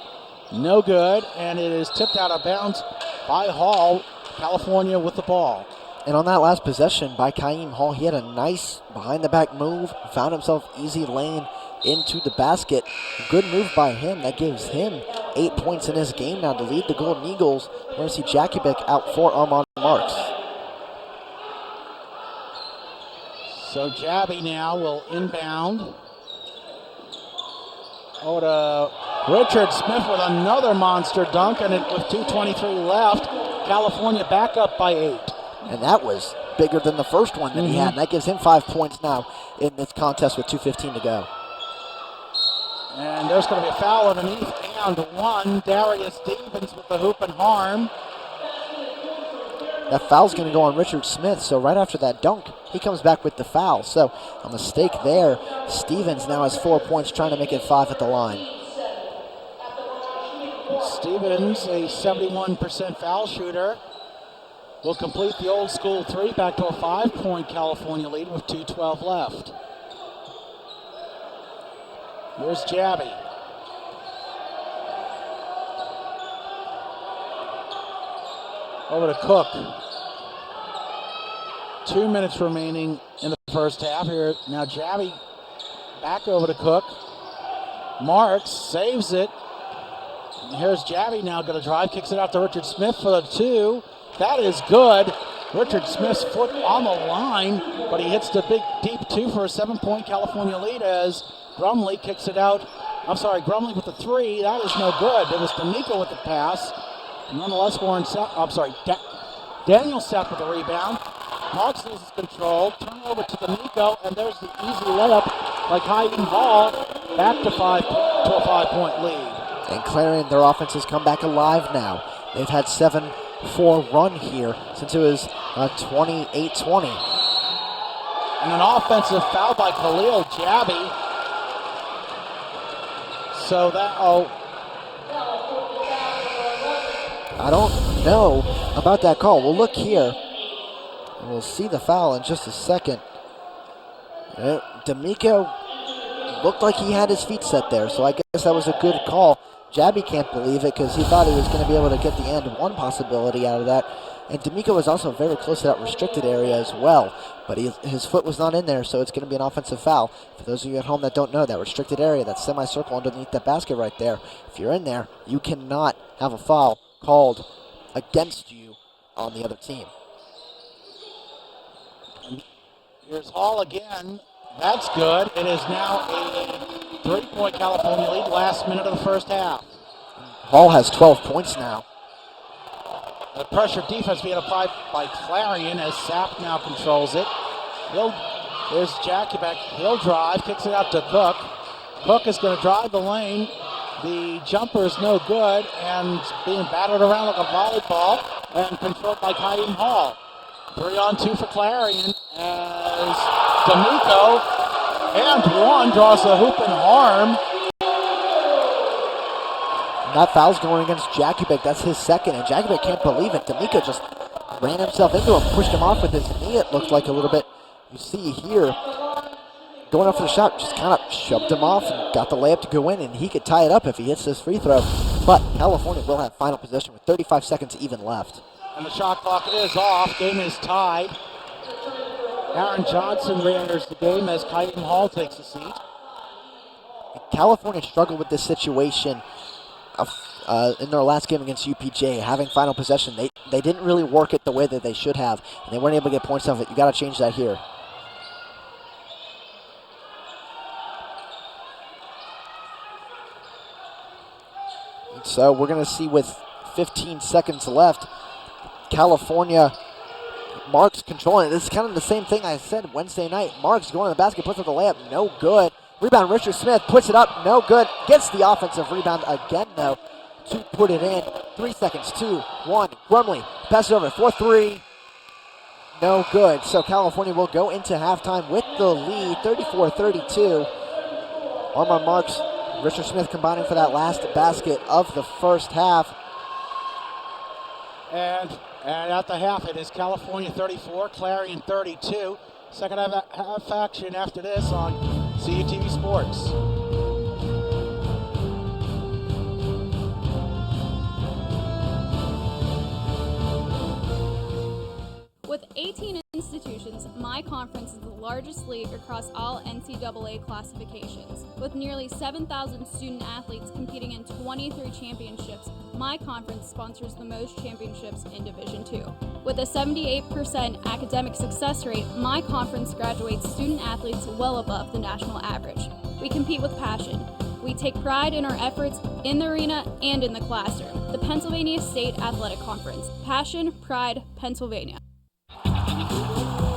No good, and it is tipped out of bounds by Hall. California with the ball. And on that last possession by Kaim Hall, he had a nice behind-the-back move, found himself easy lane into the basket. Good move by him. That gives him 8 points in this game now to lead the Golden Eagles. We're going to see Jackie Beck out for Armand Marks. So Jabby now will inbound. Oh, to Richard Smith with another monster dunk, and with 2:23 left, California back up by 8. And that was bigger than the first one that he had, and that gives him 5 points now in this contest with 2:15 to go. And there's going to be a foul underneath and one. Darius Stevens with the hoop and harm. That foul's going to go on Richard Smith, so right after that dunk, he comes back with the foul. So a mistake there. Stevens now has 4 points, trying to make it 5 at the line. Stevens, a 71% foul shooter, will complete the old school 3, back to a 5-point California lead with 2:12 left. Here's Jabby. Over to Cook. 2 minutes remaining in the first half here. Now Jabby back over to Cook. Marks saves it. Here's Jabby now going to drive, kicks it out to Richard Smith for the 2. That is good. Richard Smith's foot on the line, but he hits the big deep 2 for a 7-point California lead as Grumley kicks it out. Grumley with the 3. That is no good. It was D'Amico with the pass. Nonetheless, Daniel Sepp with the rebound. Marks loses control. Turnover to D'Amico, and there's the easy layup by Kaiden Hall. Back to a 5-point lead. And Clarion, their offense has come back alive now. They've had 7-4 run here since it was 28-20. And an offensive foul by Khalil Jabby. So I don't know about that call. We'll look here. And we'll see the foul in just a second. D'Amico looked like he had his feet set there, so I guess that was a good call. Jabby can't believe it because he thought he was going to be able to get the end one possibility out of that. And D'Amico was also very close to that restricted area as well, but his foot was not in there, so it's going to be an offensive foul. For those of you at home that don't know, that restricted area, that semicircle underneath that basket right there, if you're in there, you cannot have a foul called against you on the other team. Here's Hall again. That's good. It is now a 3-point California lead, last minute of the first half. Hall has 12 points now. The pressure defense being applied by Clarion as Sapp now controls it. There's Jackie back. He'll drive, kicks it out to Cook. Cook is going to drive the lane. The jumper is no good and being battered around like a volleyball and controlled by Kaiden Hall. 3-on-2 for Clarion as D'Amico and one draws the hoop and harm. And that foul's going against Jakubik. That's his second, and Jakubik can't believe it. D'Amico just ran himself into him, pushed him off with his knee, it looked like a little bit. You see here, going up for the shot, just kind of shoved him off and got the layup to go in, and he could tie it up if he hits this free throw. But California will have final possession with 35 seconds even left. And the shot clock is off. Game is tied. Aaron Johnson re-enters the game as Kaiden Hall takes a seat. California struggled with this situation in their last game against UPJ, having final possession. They didn't really work it the way that they should have, and they weren't able to get points off it. You got to change that here. So we're going to see with 15 seconds left, California, Marks controlling it. This is kind of the same thing I said Wednesday night. Marks going to the basket, puts up the layup, no good. Rebound, Richard Smith puts it up, no good. Gets the offensive rebound again, though, to put it in. 3 seconds, 2, 1. Grumley passes over, 4-3. No good. So California will go into halftime with the lead, 34-32. Armand Marks, Richard Smith combining for that last basket of the first half. And at the half, it is California 34, Clarion 32. Second half action after this on CUTV Sports. With 18 institutions, my conference is the largest league across all NCAA classifications. With nearly 7,000 student athletes competing in 23 championships, my conference sponsors the most championships in Division II. With a 78% academic success rate, my conference graduates student athletes well above the national average. We compete with passion. we take pride in our efforts in the arena and in the classroom. The Pennsylvania State Athletic Conference. Passion, pride, Pennsylvania.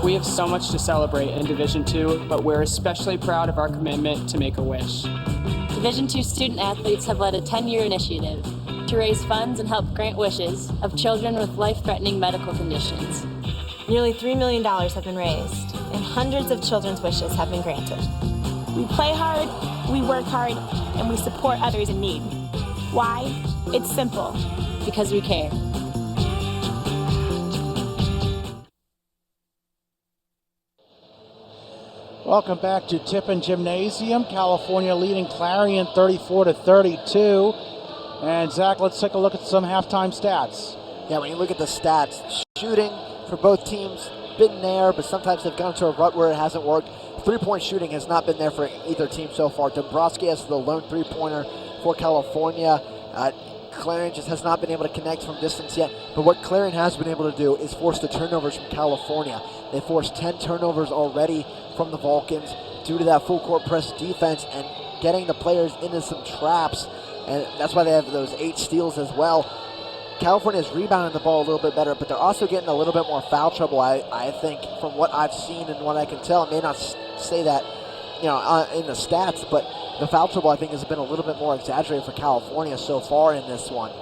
We have so much to celebrate in Division II, but we're especially proud of our commitment to make a wish. Division II student athletes have led a 10-year initiative to raise funds and help grant wishes of children with life-threatening medical conditions. Nearly $3 million have been raised, and hundreds of children's wishes have been granted. We play hard, we work hard, and we support others in need. Why? It's simple. Because we care. Welcome back to Tippin Gymnasium. California leading Clarion 34-32. And Zach, let's take a look at some halftime stats. Yeah, when you look at the stats, shooting for both teams been there, but sometimes they've gone to a rut where it hasn't worked. Three-point shooting has not been there for either team so far. Dombrowski has the lone three-pointer for California. Clarion just has not been able to connect from distance yet. But what Clarion has been able to do is force the turnovers from California. They forced 10 turnovers already from the Vulcans due to that full-court press defense and getting the players into some traps. And that's why they have those 8 steals as well. California's rebounding the ball a little bit better, but they're also getting a little bit more foul trouble, I think, from what I've seen and what I can tell. It may not say that, in the stats, but the foul trouble, I think, has been a little bit more exaggerated for California so far in this one.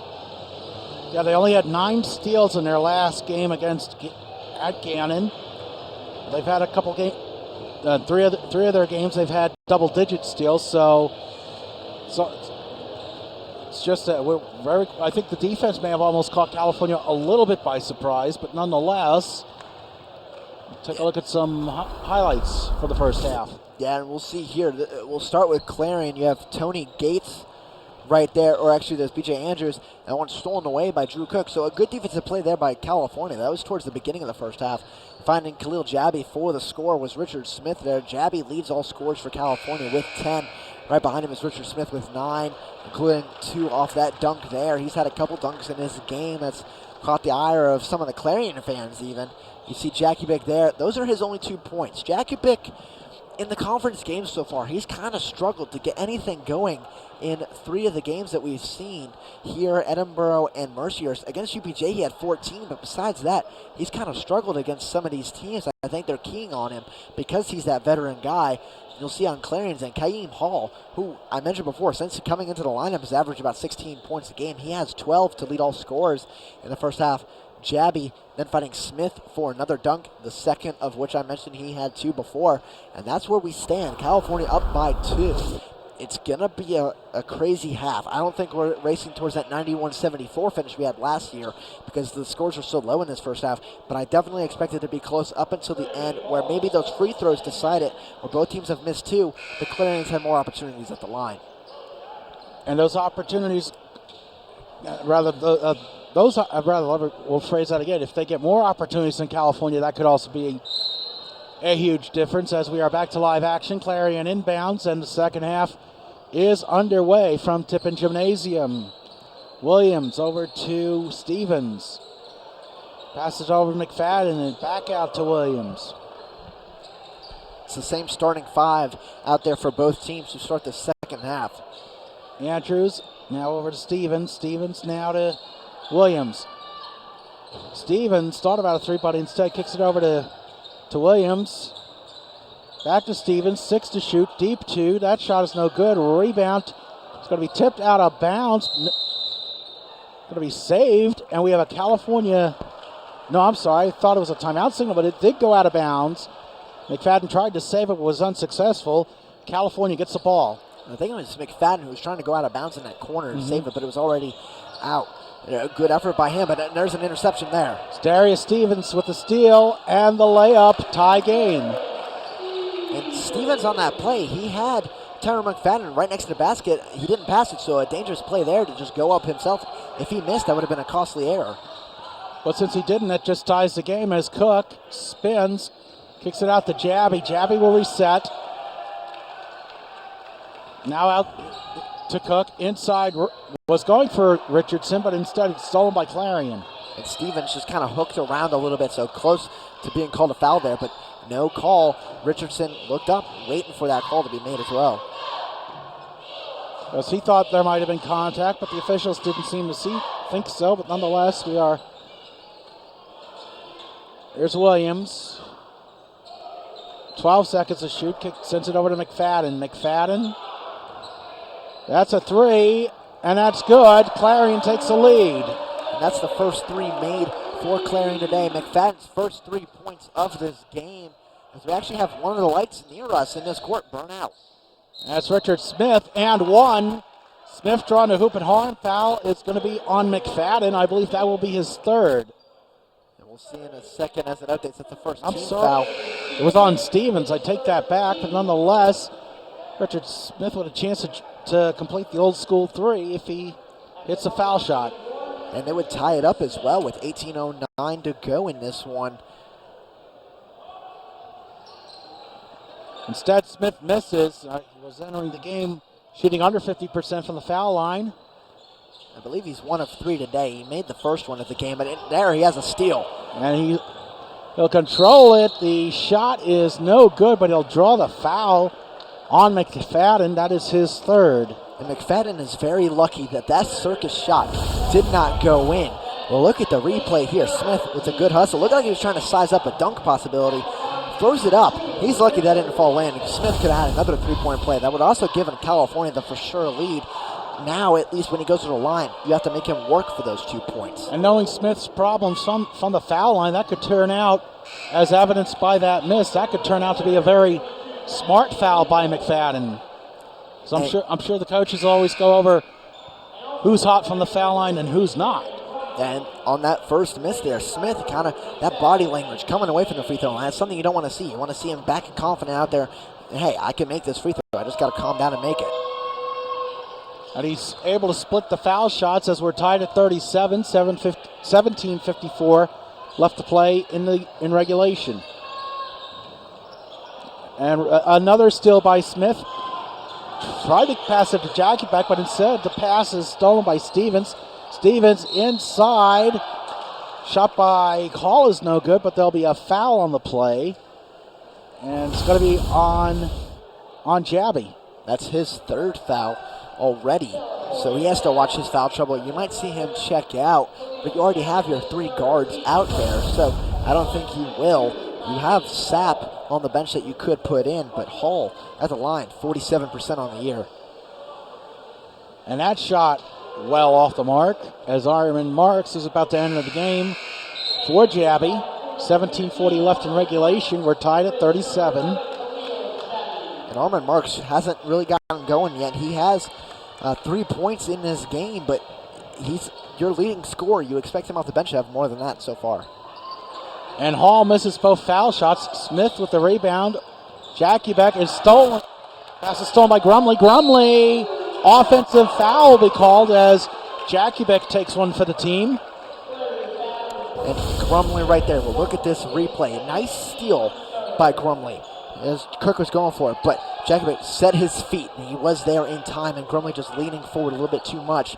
Yeah, they only had 9 steals in their last game at Gannon. They've had a couple games, three of their games they've had double-digit steals. So it's just that I think the defense may have almost caught California a little bit by surprise, but nonetheless, take a look at some highlights for the first half. Yeah, and we'll see here. We'll start with Clarion. You have Tony Gates right there, or actually there's B.J. Andrews, and one stolen away by Drew Cook. So a good defensive play there by California. That was towards the beginning of the first half. Finding Khalil Jabby for the score was Richard Smith there. Jabby leads all scores for California with 10. Right behind him is Richard Smith with 9, including 2 off that dunk there. He's had a couple dunks in his game that's caught the ire of some of the Clarion fans even. You see Jackie Bick there. Those are his only 2 points. Jackie Bick, in the conference games so far, he's kind of struggled to get anything going in 3 of the games that we've seen here, Edinboro and Mercier. Against UPJ, he had 14, but besides that, he's kind of struggled against some of these teams. I think they're keying on him because he's that veteran guy. You'll see on Clarion's and Kaim Hall, who I mentioned before, since coming into the lineup has averaged about 16 points a game. He has 12 to lead all scorers in the first half. Jabby then fighting Smith for another dunk, the second of which I mentioned he had 2 before. And that's where we stand. California up by 2. It's going to be a crazy half. I don't think we're racing towards that 91-74 finish we had last year because the scores were so low in this first half, but I definitely expect it to be close up until the end where maybe those free throws decide it, where both teams have missed 2. The Clarions had more opportunities at the line. And those opportunities, we'll phrase that again. If they get more opportunities than California, that could also be a huge difference as we are back to live action. Clarion inbounds, and the second half is underway from Tippin Gymnasium. Williams over to Stevens. Passes over to McFadden and back out to Williams. It's the same starting 5 out there for both teams to start the second half. Andrews now over to Stevens. Stevens now to Williams. Stevens thought about a 3, but instead kicks it over to Williams. Back to Stevens, 6 to shoot, deep 2. That shot is no good. Rebound. It's going to be tipped out of bounds. Going to be saved, and we have a California. No, I'm sorry. I thought it was a timeout signal, but it did go out of bounds. McFadden tried to save it, but was unsuccessful. California gets the ball. I think it was McFadden who was trying to go out of bounds in that corner to save it, but it was already out. A good effort by him, but there's an interception there. It's Darius Stevens with the steal and the layup, tie game. And Stevens on that play, he had Tyron McFadden right next to the basket. He didn't pass it, so a dangerous play there to just go up himself. If he missed, that would have been a costly error. But since he didn't, it just ties the game as Cook spins, kicks it out to Jabby. Jabby will reset. Now out to Cook, inside, was going for Richardson, but instead it's stolen by Clarion. And Stevens just kind of hooked around a little bit, so close to being called a foul there, but no call. Richardson looked up, waiting for that call to be made as well. Because he thought there might have been contact, but the officials didn't seem to think so. But nonetheless, Here's Williams. 12 seconds to shoot. Sends it over to McFadden. McFadden. That's a three, and that's good. Clarion takes the lead. And that's the first three made for Clarion today. McFadden's first 3 points of this game, as we actually have one of the lights near us in this court burn out. That's Richard Smith, and one. Smith drawing a hoop and horn foul. It's going to be on McFadden. I believe that will be his third. And we'll see in a second as it updates. That's the first I'm team sorry. foul. It was on Stevens. I take that back, but nonetheless, Richard Smith with a chance to complete the old school three if he hits a foul shot. And they would tie it up as well with 18:09 to go in this one. Instead, Smith misses. He was entering the game shooting under 50% from the foul line. I believe he's 1 of 3 today. He made the first one of the game, but there he has a steal. And he'll control it. The shot is no good, but he'll draw the foul on McFadden. That is his third. And McFadden is very lucky that circus shot did not go in. Well, look at the replay here. Smith with a good hustle. Looked like he was trying to size up a dunk possibility. Throws it up. He's lucky that didn't fall in. Smith could have had another 3-point play. That would also give California the for sure lead. Now, at least when he goes to the line, you have to make him work for those 2 points. And knowing Smith's problems from the foul line, that could turn out, as evidenced by that miss, that could turn out to be a very smart foul by McFadden. So I'm sure the coaches always go over who's hot from the foul line and who's not. And on that first miss there, Smith kind of, that body language coming away from the free throw line, that's something you don't want to see. You want to see him back and confident out there. Hey, I can make this free throw. I just got to calm down and make it. And he's able to split the foul shots as we're tied at 37, 17:54 left to play in regulation. And another steal by Smith. Tried to pass it to Jackie Beck, but instead the pass is stolen by Stevens. Stevens inside. Shot by Hall is no good, but there'll be a foul on the play. And it's going to be on Jabby. That's his third foul already. So he has to watch his foul trouble. You might see him check out, but you already have your 3 guards out there. So I don't think he will. You have Sapp on the bench that you could put in, but Hall at the line, 47% on the year. And that shot well off the mark as Ironman Marks is about to enter the game for Jabby. 17:40 left in regulation. We're tied at 37. And Armin Marks hasn't really gotten going yet. He has 3 points in this game, but he's your leading scorer. You expect him off the bench to have more than that so far. And Hall misses both foul shots. Smith with the rebound. Jackie Beck is stolen. Pass is stolen by Grumley. Grumley, offensive foul will be called as Jackie Beck takes one for the team. And Grumley right there. Well, look at this replay. A nice steal by Grumley as Kirk was going for it, but Jackie Beck set his feet, and he was there in time, and Grumley just leaning forward a little bit too much.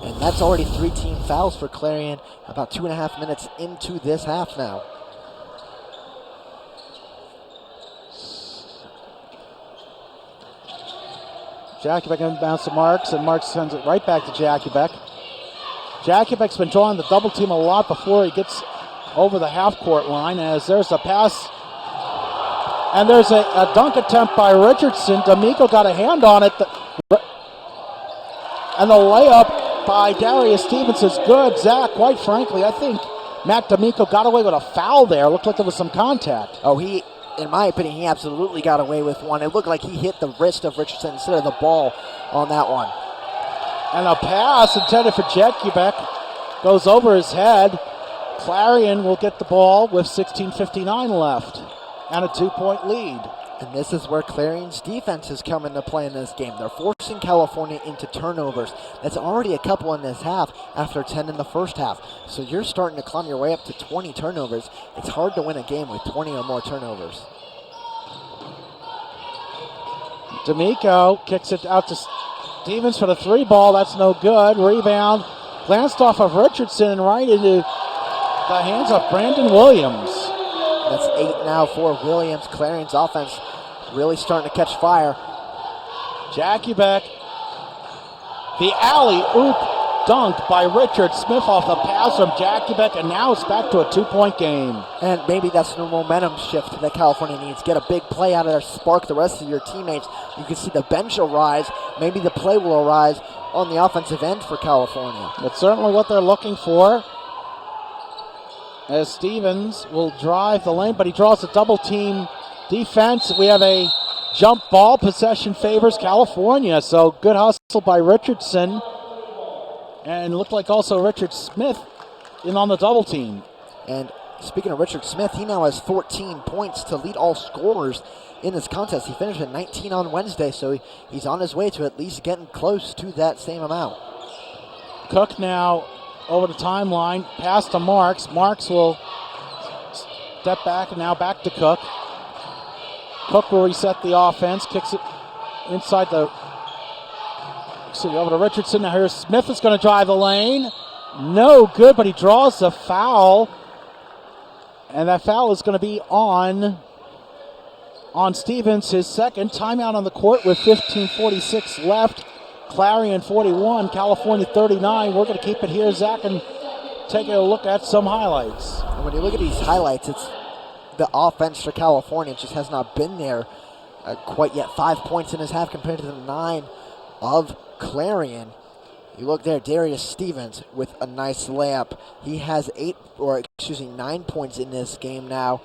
And that's already 3 team fouls for Clarion, about 2.5 minutes into this half now. Jackie Beck inbounds to Marks, and Marks sends it right back to Jackie Beck. Jackie Beck's been drawing the double team a lot before he gets over the half-court line, as there's a pass, and there's a dunk attempt by Richardson. D'Amico got a hand on it, and the layup by Darius Stevens is good. Zach, quite frankly, I think Matt D'Amico got away with a foul there. Looked like there was some contact. Oh, in my opinion, he absolutely got away with one. It looked like he hit the wrist of Richardson instead of the ball on that one. And a pass intended for Jackie Beck goes over his head. Clarion will get the ball with 16:59 left and a 2-point lead. And this is where Clarion's defense has come into play in this game. They're forcing California into turnovers. That's already a couple in this half after 10 in the first half. So you're starting to climb your way up to 20 turnovers. It's hard to win a game with 20 or more turnovers. D'Amico kicks it out to Stevens for the 3 ball. That's no good. Rebound glanced off of Richardson and right into the hands of Brandon Williams. That's 8 now for Williams. Clarion's offense really starting to catch fire. Jackie Beck The alley-oop dunk by Richard Smith off the pass from Jakubek, and now it's back to a 2-point game. And maybe that's the momentum shift that California needs. Get a big play out of there, spark the rest of your teammates. You can see the bench will rise. Maybe the play will arise on the offensive end for California. That's certainly what they're looking for. As Stevens will drive the lane, but he draws a double team defense. We have a jump ball. Possession favors California. So good hustle by Richardson. And it looked like also Richard Smith in on the double team. And speaking of Richard Smith, he now has 14 points to lead all scorers in this contest. He finished at 19 on Wednesday, so he's on his way to at least getting close to that same amount. Cook now over the timeline, pass to Marks. Marks will step back, and now back to Cook. Cook will reset the offense, kicks it inside the... over to Richardson. Now here's Smith is going to drive the lane. No good, but he draws a foul. And that foul is going to be on Stevens, his second. Timeout on the court with 15:46 left. Clarion 41, California 39. We're going to keep it here, Zach, and take a look at some highlights. And when you look at these highlights, it's the offense for California just has not been there quite yet. 5 points in his half compared to the 9 of Clarion. You look there, Darius Stevens with a nice layup. He has 9 points in this game now.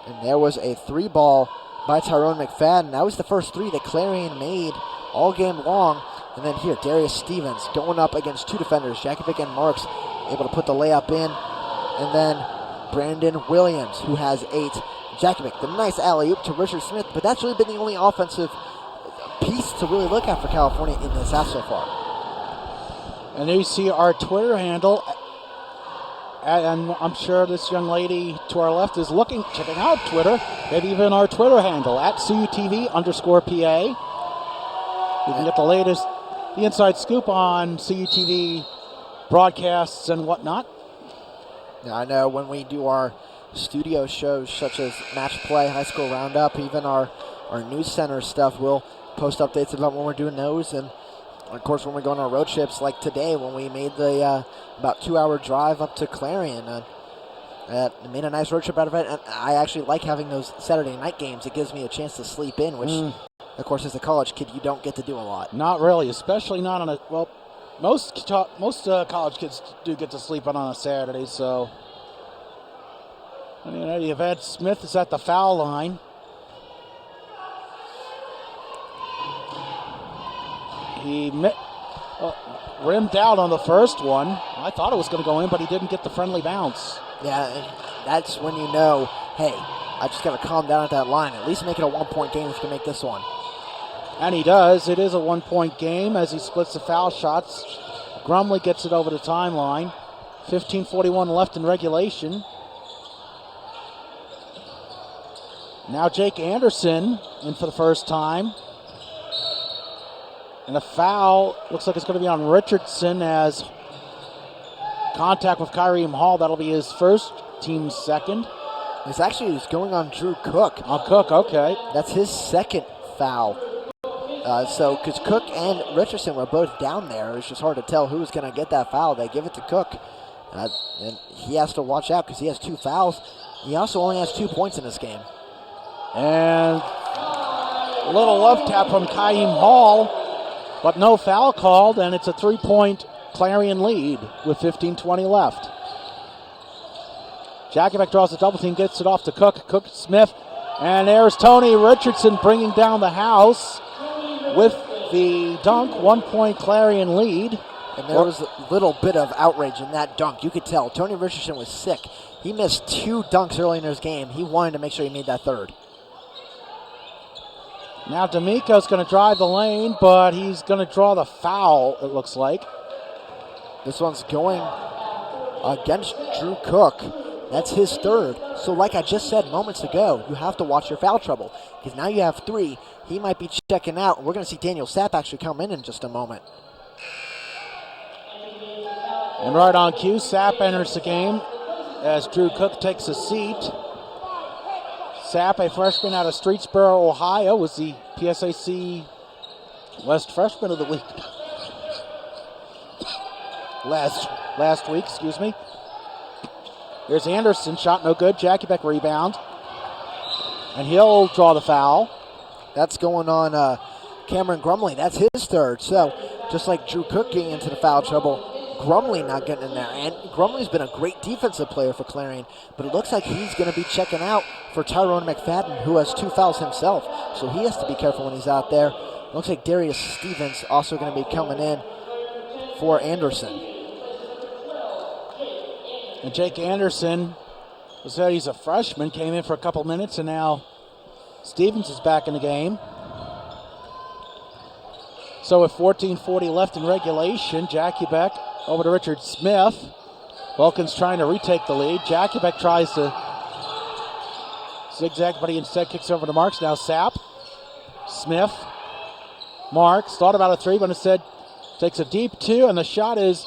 And there was a 3-ball by Tyrone McFadden. That was the first 3 that Clarion made all game long. And then here, Darius Stevens going up against 2 defenders, Jakubik and Marks, able to put the layup in. And then Brandon Williams, who has 8. Jakubik, the nice alley-oop to Richard Smith, but that's really been the only offensive piece to really look at for California in this half so far. And you see our Twitter handle, and I'm sure this young lady to our left is checking out Twitter, maybe even our Twitter handle, at CUTV_PA. You can get the inside scoop on CUTV broadcasts and whatnot. Now, I know when we do our studio shows such as Match Play, High School Roundup, even our news center stuff, we'll post updates about when we're doing those. And, of course, when we go on our road trips, like today when we made the about 2-hour drive up to Clarion. Made a nice road trip out of it. And I actually like having those Saturday night games. It gives me a chance to sleep in, which, of course, as a college kid, you don't get to do a lot. Not really, especially not on most college kids do get to sleep on a Saturday, so... In any event, Smith is at the foul line. He rimmed out on the first one. I thought it was going to go in, but he didn't get the friendly bounce. Yeah, and that's when you know, hey, I just got to calm down at that line. At least make it a 1-point game if you can make this one. And he does. It is a 1-point game as he splits the foul shots. Grumley gets it over the timeline. 15:41 left in regulation. Now Jake Anderson in for the first time. And the foul looks like it's going to be on Richardson as contact with Kyrie Hall. That'll be his first, team's second. It's actually going on Drew Cook. On Cook, okay. That's his second foul. Because Cook and Richardson were both down there, it's just hard to tell who's going to get that foul. They give it to Cook. And he has to watch out because he has 2 fouls. He also only has 2 points in this game. And a little love tap from Kaim Hall, but no foul called, and it's a 3-point Clarion lead with 15:20 left. Jakubek draws a double team, gets it off to Cook. Cook Smith, and there's Tony Richardson bringing down the house with the dunk. 1-point Clarion lead. And there was a little bit of outrage in that dunk. You could tell Tony Richardson was sick. He missed 2 dunks early in his game. He wanted to make sure he made that third. Now D'Amico's going to drive the lane, but he's going to draw the foul, it looks like. This one's going against Drew Cook. That's his third. So like I just said moments ago, you have to watch your foul trouble. Because now you have 3. He might be checking out. We're going to see Daniel Sapp actually come in just a moment. And right on cue, Sapp enters the game as Drew Cook takes a seat. Sapp, a freshman out of Streetsboro, Ohio, was the PSAC West Freshman of the Week last week, excuse me. Here's Anderson, shot no good. Jackie Beck rebound. And he'll draw the foul. That's going on Cameron Grumley. That's his third. So just like Drew Cook getting into the foul trouble, Grumley not getting in there. And Grumley's been a great defensive player for Clarion, but it looks like he's going to be checking out for Tyrone McFadden, who has 2 fouls himself. So he has to be careful when he's out there. Looks like Darius Stevens also going to be coming in for Anderson. And Jake Anderson, he's a freshman, came in for a couple minutes, and now Stevens is back in the game. So with 14:40 left in regulation, Jackie Beck over to Richard Smith. Vulcan's trying to retake the lead. Jackie Beck tries to zigzag, but he instead kicks over to Marks. Now Sapp, Smith, Marks, thought about a 3, but instead takes a deep 2, and the shot is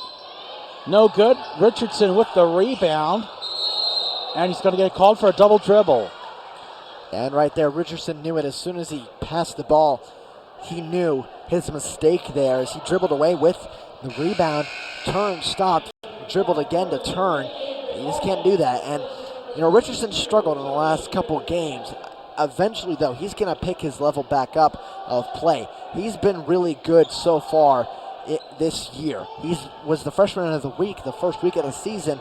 no good. Richardson with the rebound, and he's going to get called for a double dribble. And right there, Richardson knew it as soon as he passed the ball. He knew his mistake there as he dribbled away with the rebound, turned, stopped, dribbled again to turn. You just can't do that. And, Richardson struggled in the last couple games. Eventually, though, he's going to pick his level back up of play. He's been really good so far this year. He was the freshman of the week, the first week of the season,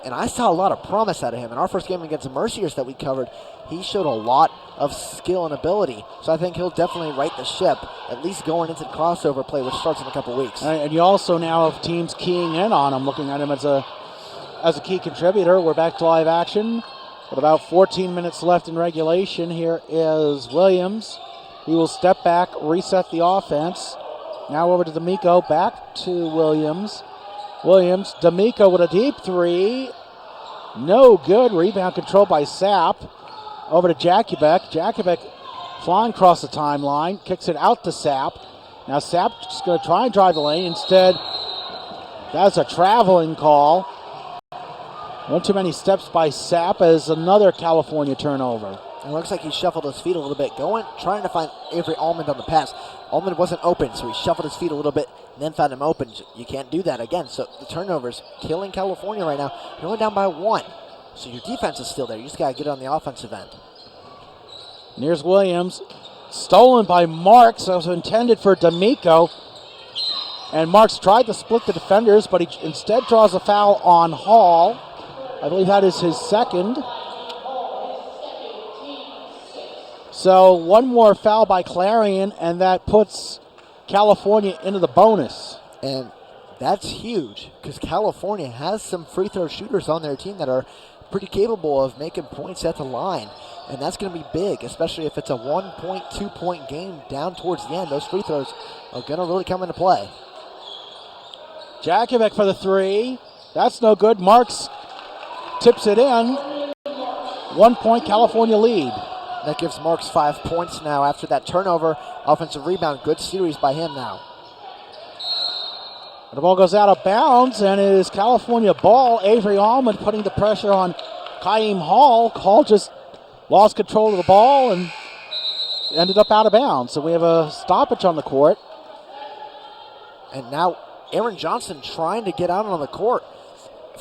and I saw a lot of promise out of him. In our first game against the Merciers that we covered, he showed a lot of skill and ability. So I think he'll definitely right the ship, at least going into the crossover play, which starts in a couple weeks. And you also now have teams keying in on him, looking at him as a key contributor. We're back to live action with about 14 minutes left in regulation. Here is Williams. He will step back, reset the offense. Now over to D'Amico, back to Williams. D'Amico with a deep 3. No good. Rebound controlled by Sapp. Over to Jackie Beck. Jackie Beck flying across the timeline. Kicks it out to Sapp. Now Sapp's going to try and drive the lane. Instead, that's a traveling call. One too many steps by Sapp as another California turnover. It looks like he shuffled his feet a little bit, trying to find Avery Almond on the pass. Almond wasn't open, so he shuffled his feet a little bit and then found him open. You can't do that again. So the turnovers killing California right now. You're only down by 1. So your defense is still there. You just got to get on the offensive end. And here's Williams. Stolen by Marks. That was intended for D'Amico. And Marks tried to split the defenders, but he instead draws a foul on Hall. I believe that is his second. So one more foul by Clarion, and that puts California into the bonus. And that's huge because California has some free throw shooters on their team that are pretty capable of making points at the line. And that's going to be big, especially if it's a 1-point, 2-point game down towards the end. Those free throws are going to really come into play. Jackovic for the 3. That's no good. Marks tips it in. 1-point California lead. That gives Marks 5 points now after that turnover. Offensive rebound. Good series by him now. The ball goes out of bounds, and it is California ball. Avery Almond putting the pressure on Kaim Hall. Hall just lost control of the ball and ended up out of bounds. So we have a stoppage on the court. And now Aaron Johnson trying to get out on the court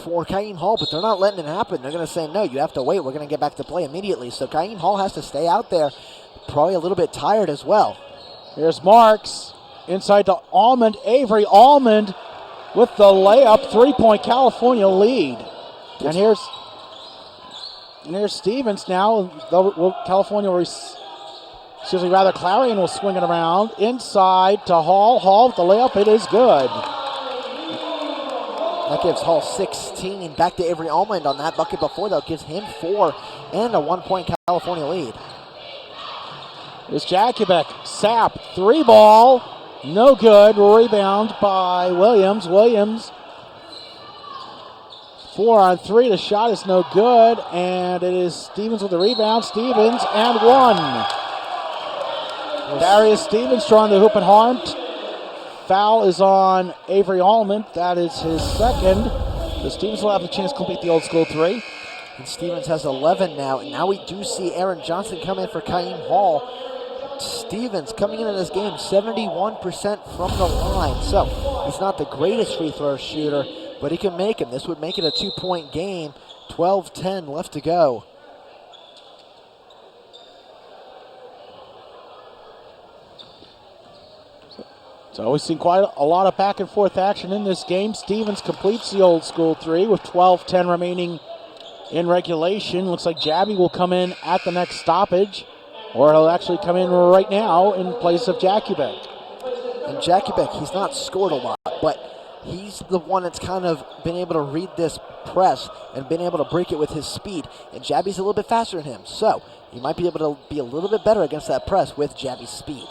for Kaim Hall, but they're not letting it happen. They're going to say, no, you have to wait. We're going to get back to play immediately. So Kaim Hall has to stay out there, probably a little bit tired as well. Here's Marks inside to Almond. Avery Almond with the layup. 3-point California lead. And here's Stevens now. California will Clarion will swing it around. Inside to Hall. Hall with the layup. It is good. That gives Hall 16. Back to Avery Almond on that bucket before, though. Gives him 4 and a 1-point California lead. Here's Jackovic. Sapp. 3-ball. No good. Rebound by Williams. Williams. 4 on 3. The shot is no good. And it is Stevens with the rebound. Stevens and 1. Darius Stevens trying to hoop and harm. Foul is on Avery Almond. That is his second. So Stevens will have a chance to complete the old school 3. And Stevens has 11 now. And now we do see Aaron Johnson come in for Kaim Hall Stevens coming into this game 71% from the line. So he's not the greatest free throw shooter, but he can make them. This would make it a 2-point game. 12-10 left to go. So we've seen quite a lot of back and forth action in this game. Stevens completes the old school three with 12-10 remaining in regulation. Looks like Jabby will come in at the next stoppage, or he'll actually come in right now in place of Jakubek. And Jakubek, he's not scored a lot, but he's the one that's kind of been able to read this press and been able to break it with his speed. And Jabby's a little bit faster than him, so he might be able to be a little bit better against that press with Jabby's speed.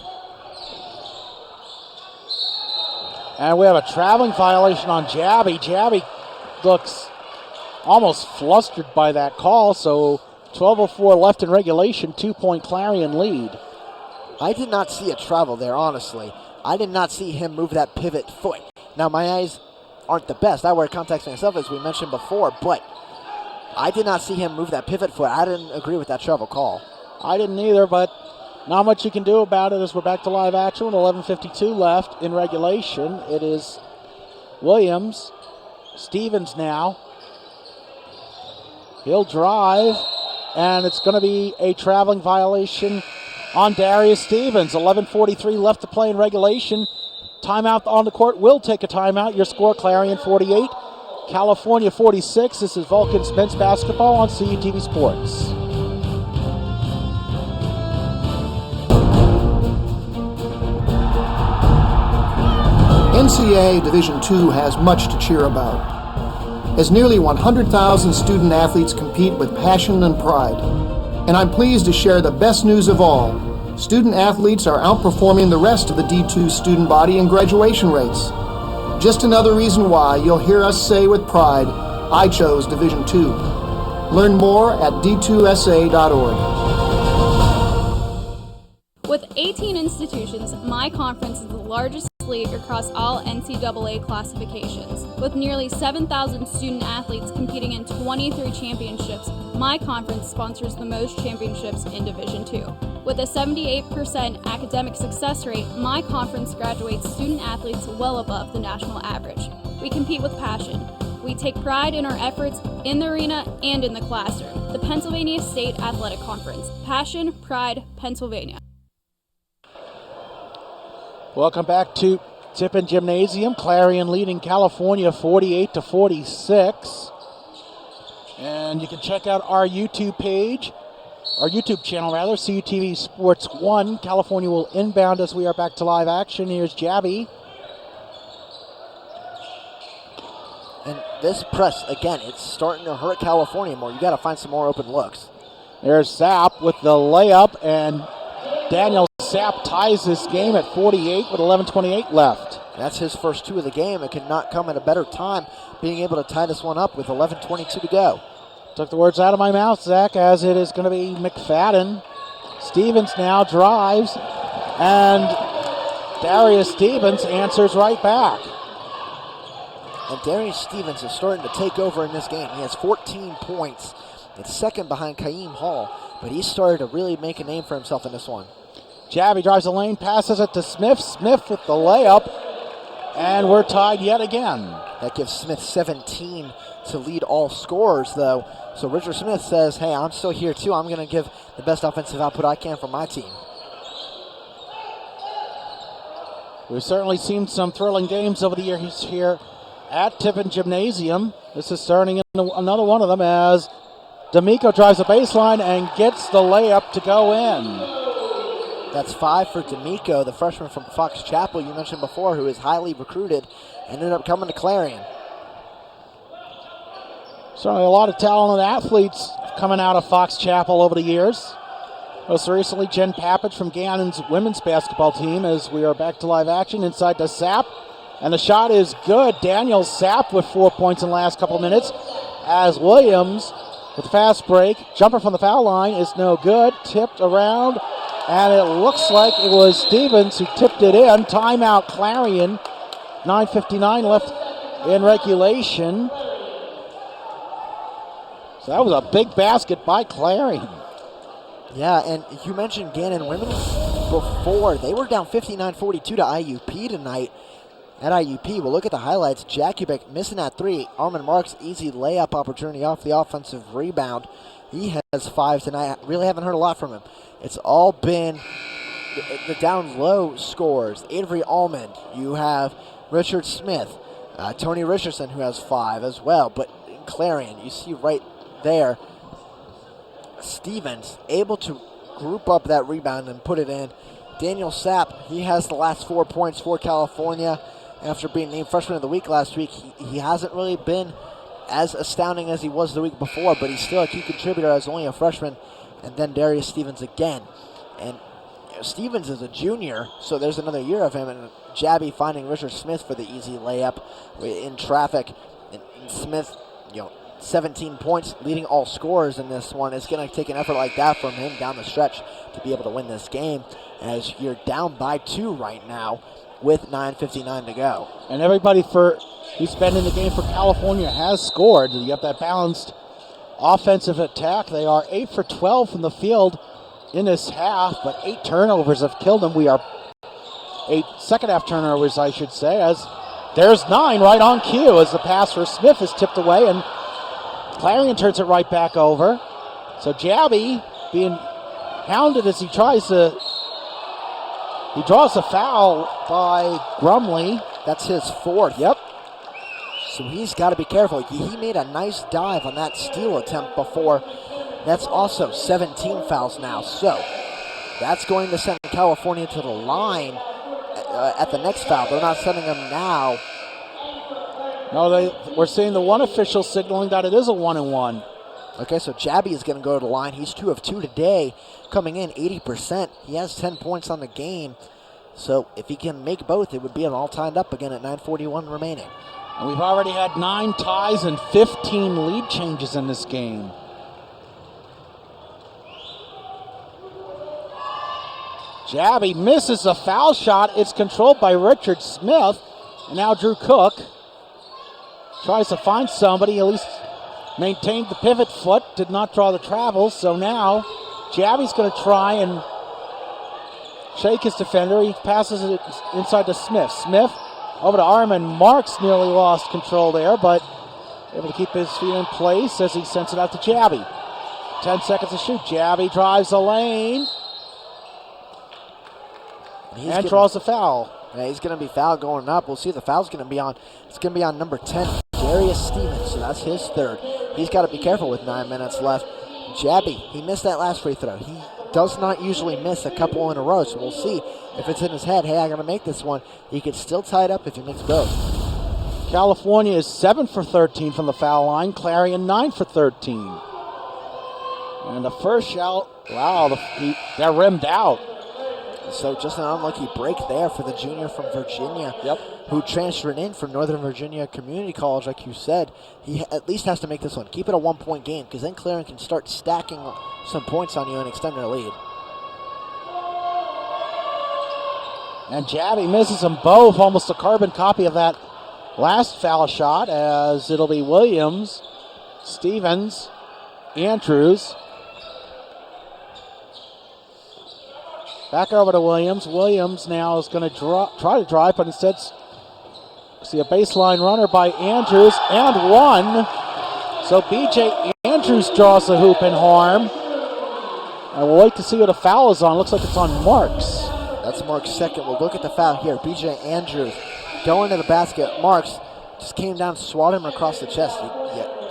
And we have a traveling violation on Jabby. Jabby looks almost flustered by that call, so 12:04 left in regulation, 2-point Clarion lead. I did not see a travel there, honestly. I did not see him move that pivot foot. Now, my eyes aren't the best. I wear contacts myself, as we mentioned before, but I did not see him move that pivot foot. I didn't agree with that travel call. I didn't either, but not much you can do about it as we're back to live action with 11:52 left in regulation. It is Williams. Stevens now. He'll drive, and it's going to be a traveling violation on Darius Stevens. 11:43 left to play in regulation. Timeout on the court. Will take a timeout. Your score, Clarion 48, California 46. This is Vulcan's men's basketball on CUTV Sports. NCAA Division II has much to cheer about, as nearly 100,000 student athletes compete with passion and pride. And I'm pleased to share the best news of all. Student athletes are outperforming the rest of the D2 student body in graduation rates. Just another reason why you'll hear us say with pride, I chose Division II. Learn more at d2sa.org. With 18 institutions, my conference is the largest league across all NCAA classifications. With nearly 7,000 student athletes competing in 23 championships, my conference sponsors the most championships in Division II. With a 78% academic success rate, my conference graduates student athletes well above the national average. We compete with passion. We take pride in our efforts in the arena and in the classroom. The Pennsylvania State Athletic Conference. Passion, pride, Pennsylvania. Welcome back to Tippin Gymnasium. Clarion leading California 48-46. And you can check out our YouTube page, our YouTube channel rather, CUTV Sports 1. California will inbound as we are back to live action. Here's Jabby. And this press, again, it's starting to hurt California more. You got to find some more open looks. There's Sapp with the layup, and Daniel Sapp ties this game at 48 with 11:28 left. That's his first two of the game. It could not come at a better time, being able to tie this one up with 11:22 to go. Took the words out of my mouth, Zach, as it is going to be McFadden. Stevens now drives, and Darius Stevens answers right back. And Darius Stevens is starting to take over in this game. He has 14 points. It's second behind Kaim Hall, but he's started to really make a name for himself in this one. Jabby drives the lane, passes it to Smith. Smith with the layup, and we're tied yet again. That gives Smith 17 to lead all scorers, though. So Richard Smith says, hey, I'm still here, too. I'm going to give the best offensive output I can for my team. We've certainly seen some thrilling games over the years here at Tippin Gymnasium. This is starting another one of them as D'Amico drives the baseline and gets the layup to go in. That's 5 for D'Amico, the freshman from Fox Chapel you mentioned before, who is highly recruited, ended up coming to Clarion. Certainly a lot of talented athletes coming out of Fox Chapel over the years. Most recently, Jen Papich from Gannon's women's basketball team as we are back to live action inside to Sapp. And the shot is good. Daniel Sapp with 4 points in the last couple of minutes as Williams with a fast break. Jumper from the foul line is no good. Tipped around, and it looks like it was Stevens who tipped it in. Timeout Clarion. 9:59 left in regulation. So that was a big basket by Clarion. Yeah, and you mentioned Gannon women. before. They were down 59-42 to IUP tonight. At IUP, we'll look at the highlights. Jakubek missing that three. Armin Marks, easy layup opportunity off the offensive rebound. He has 5 tonight. Really haven't heard a lot from him. It's all been the down low scores. Avery Almond. You have Richard Smith. Tony Richardson, who has 5 as well. But in Clarion, you see right there, Stevens able to group up that rebound and put it in. Daniel Sapp, he has the last 4 points for California. After being named Freshman of the Week last week, he hasn't really been as astounding as he was the week before, but he's still a key contributor as only a freshman. And then Darius Stevens again. And Stevens is a junior, so there's another year of him. And Jabby finding Richard Smith for the easy layup in traffic. And Smith, 17 points, leading all scorers in this one. It's going to take an effort like that from him down the stretch to be able to win this game, as you're down by 2 right now with 9:59 to go. And everybody who's been in the game for California has scored. You have that balanced offensive attack. They are 8 for 12 from the field in this half, but 8 turnovers have killed them. We are 8 second half turnovers, I should say, as there's 9 right on cue as the pass for Smith is tipped away, and Clarion turns it right back over. So Jabby being hounded as he draws a foul by Grumley. That's his 4th. Yep. So he's got to be careful. He made a nice dive on that steal attempt before. That's also 17 fouls now. So that's going to send California to the line at the next foul. They're not sending them now. No, we're seeing the one official signaling that it is a 1-and-1. Okay, so Jabby is going to go to the line. He's 2 of 2 today, coming in 80%. He has 10 points on the game. So if he can make both, it would be an all tied up again at 9:41 remaining. And we've already had 9 ties and 15 lead changes in this game. Jabby misses a foul shot. It's controlled by Richard Smith. And now Drew Cook tries to find somebody, at least maintained the pivot foot, did not draw the travel. So now Jabby's going to try and shake his defender. He passes it inside to Smith. Smith over to Armin. Marks nearly lost control there, but able to keep his feet in place as he sends it out to Jabby. 10 seconds to shoot. Jabby drives the lane and draws a foul. Yeah, he's going to be fouled going up. We'll see the foul's going to be on. It's going to be on number 10, Darius Stevens. So that's his 3rd. He's got to be careful with 9 minutes left. Jabby, he missed that last free throw. He does not usually miss a couple in a row, so we'll see if it's in his head. Hey, I got to make this one. He could still tie it up if he makes both. California is 7 for 13 from the foul line. Clarion 9 for 13. And the first shot, wow, they're rimmed out. So just an unlucky break there for the junior from Virginia, who transferred in from Northern Virginia Community College, like you said. He at least has to make this one. Keep it a 1-point game, because then Clarion can start stacking some points on you and extend their lead. And Jabby misses them both, almost a carbon copy of that last foul shot, as it'll be Williams, Stevens, Andrews. Back over to Williams. Williams now is going to try to drive, but instead see a baseline runner by Andrews, and one. So B.J. Andrews draws the hoop and harm. And we'll wait to see what a foul is on. Looks like it's on Marks. That's Marks' 2nd. We'll look at the foul here. B.J. Andrews going to the basket. Marks just came down, swatted him across the chest.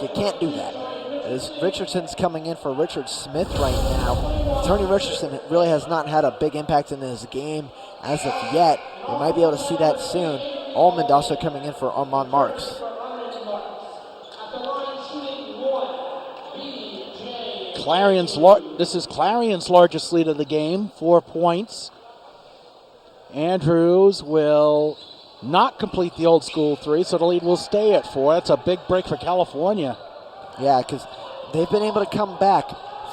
You can't do that. As Richardson's coming in for Richard Smith right now. Tony Richardson really has not had a big impact in his game as of yet. We might be able to see that soon. Almond also coming in for Armand Marks. This is Clarion's largest lead of the game, 4 points. Andrews will not complete the old school 3, so the lead will stay at 4. That's a big break for California. Yeah, because they've been able to come back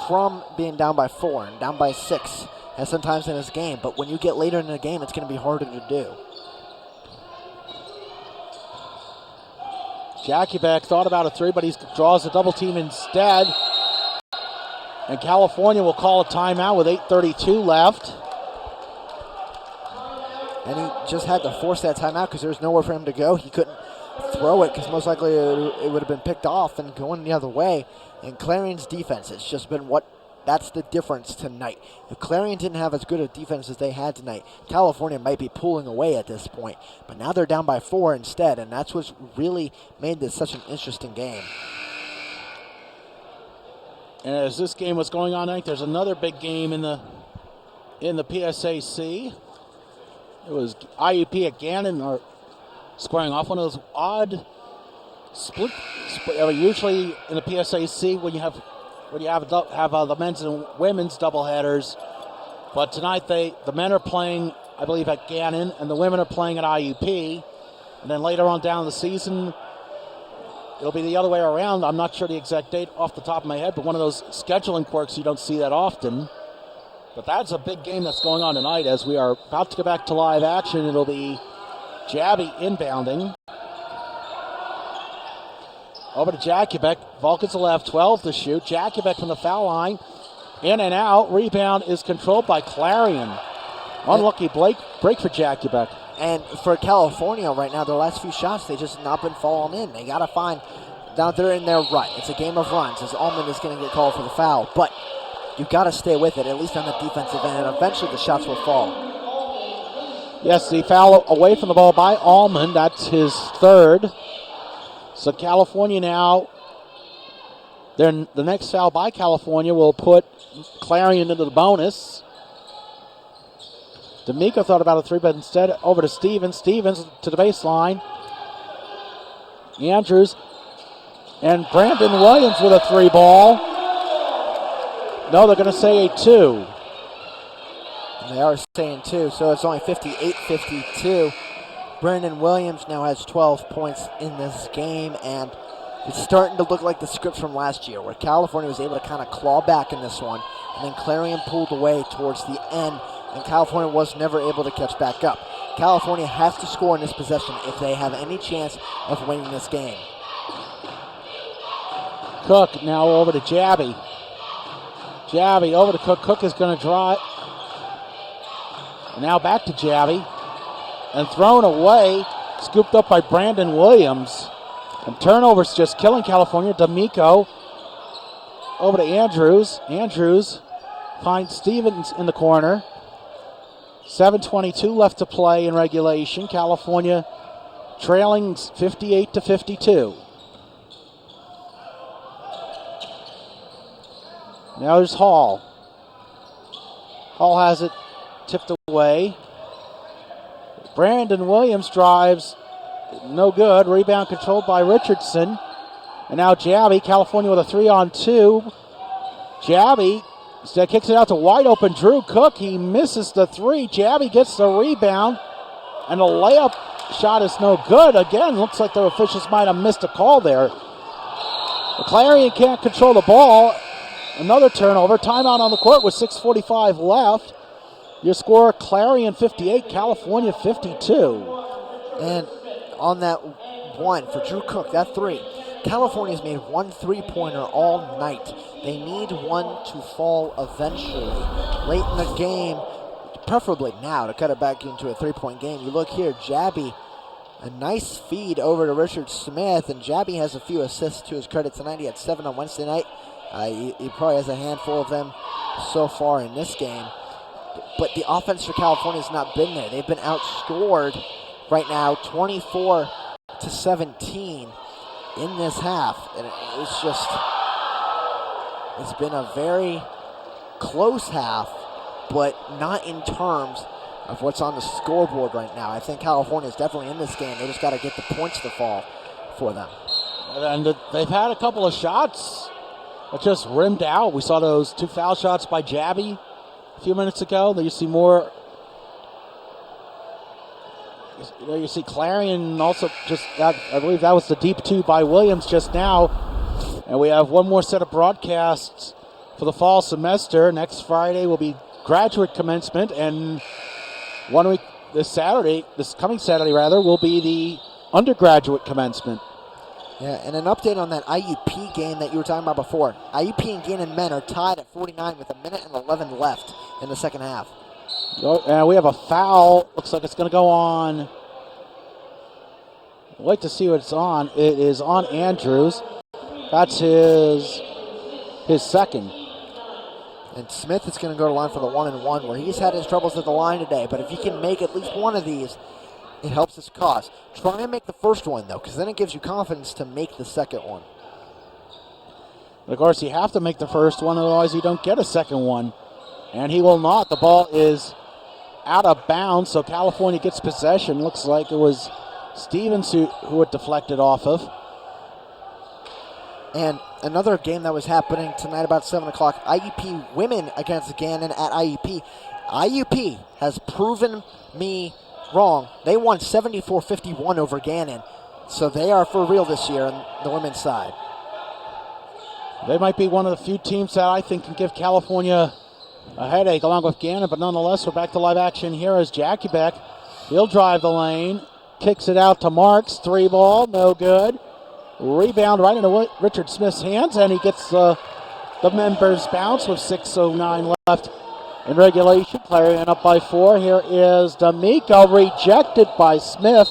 from being down by 4 and down by 6 and sometimes in this game. But when you get later in the game, it's going to be harder to do. Jakubek thought about a 3, but he draws a double team instead. And California will call a timeout with 8:32 left. and he just had to force that timeout because there was nowhere for him to go. He couldn't throw it because most likely it would have been picked off and going the other way. And Clarion's defense has just been that's the difference tonight. If Clarion didn't have as good a defense as they had tonight, California might be pulling away at this point. But now they're down by 4 instead, and that's what's really made this such an interesting game. And as this game was going on tonight, there's another big game in the PSAC. It was IUP at Gannon squaring off, one of those odd split. Usually in the PSAC when you have the men's and women's doubleheaders, but tonight the men are playing, I believe, at Gannon, and the women are playing at IUP. And then later on down the season, it'll be the other way around. I'm not sure the exact date off the top of my head, but one of those scheduling quirks you don't see that often. But that's a big game that's going on tonight as we are about to go back to live action. It'll be Jabby inbounding. Over to Jakubek. Vulcans left, 12 to shoot. Jakubek from the foul line. In and out. Rebound is controlled by Clarion. Unlucky break for Jakubek. And for California right now, their last few shots, they just not been falling in. They got to find, now they're in their run. It's a game of runs as Allman is going to get called for the foul. But you've got to stay with it, at least on the defensive end, and eventually the shots will fall. Yes, the foul away from the ball by Allman. That's his third. So California now, the next foul by California will put Clarion into the bonus. D'Amico thought about a three, but instead over to Stevens. Stevens to the baseline. Andrews and Brandon Williams with a three ball. No, they're going to say a two. And they are saying two, so it's only 58-52. Brandon Williams now has 12 points in this game, and it's starting to look like the script from last year, where California was able to kind of claw back in this one, and then Clarion pulled away towards the end, and California was never able to catch back up. California has to score in this possession if they have any chance of winning this game. Cook now over to Jabby. Jabby over to Cook. Cook is going to draw it. And now back to Jabby. And thrown away, scooped up by Brandon Williams. And turnovers just killing California. D'Amico over to Andrews. Andrews finds Stevens in the corner. 7:22 left to play in regulation. California trailing 58-52. Now there's Hall. Hall has it tipped away. Brandon Williams drives, no good. Rebound controlled by Richardson. And now Jabby, California with a 3-on-2. Jabby instead kicks it out to wide open Drew Cook. He misses the three. Jabby gets the rebound. And the layup shot is no good. Again, looks like the officials might have missed a call there. The Clarion can't control the ball. Another turnover. Timeout on the court with 6:45 left. Your score, Clarion 58, California 52. And on that one for Drew Cook, that three, California's made one three-pointer all night. They need one to fall eventually. Late in the game, preferably now to cut it back into a three-point game. You look here, Jabby, a nice feed over to Richard Smith, and Jabby has a few assists to his credit tonight. He had 7 on Wednesday night. He probably has a handful of them so far in this game. But the offense for California has not been there. They've been outscored right now 24-17 in this half. And it's been a very close half, but not in terms of what's on the scoreboard right now. I think California is definitely in this game. They just got to get the points to fall for them. And they've had a couple of shots that just rimmed out. We saw those 2 foul shots by Jabby a few minutes ago. There you see more. There you see Clarion also just, I believe that was the deep 2 by Williams just now. And we have one more set of broadcasts for the fall semester. Next Friday will be graduate commencement, and 1 week this coming Saturday will be the undergraduate commencement. Yeah, and an update on that IUP game that you were talking about before. IUP and Gannon men are tied at 49 with 1:11 left in the second half. And we have a foul. Looks like it's going to go on. Wait to see what it's on. It is on Andrews. That's his second. And Smith is going to go to line for the 1-and-1, where he's had his troubles at the line today. But if he can make at least one of these, it helps his cause. Try and make the first one, though, because then it gives you confidence to make the second one. Of course, you have to make the first one, otherwise you don't get a second one. And he will not. The ball is out of bounds, so California gets possession. Looks like it was Stevens who it deflected off of. And another game that was happening tonight about 7 o'clock, IUP women against Gannon at IUP. IUP has proven me wrong. They won 74-51 over Gannon, so they are for real this year on the women's side. They might be one of the few teams that I think can give California a headache along with Gannon, but nonetheless, we're back to live action here as Jackie Beck. He'll drive the lane, kicks it out to Marks, 3-ball, no good. Rebound right into Richard Smith's hands, and he gets the members bounce with 6:09 left in regulation. Clarion up by 4. Here is D'Amico, rejected by Smith.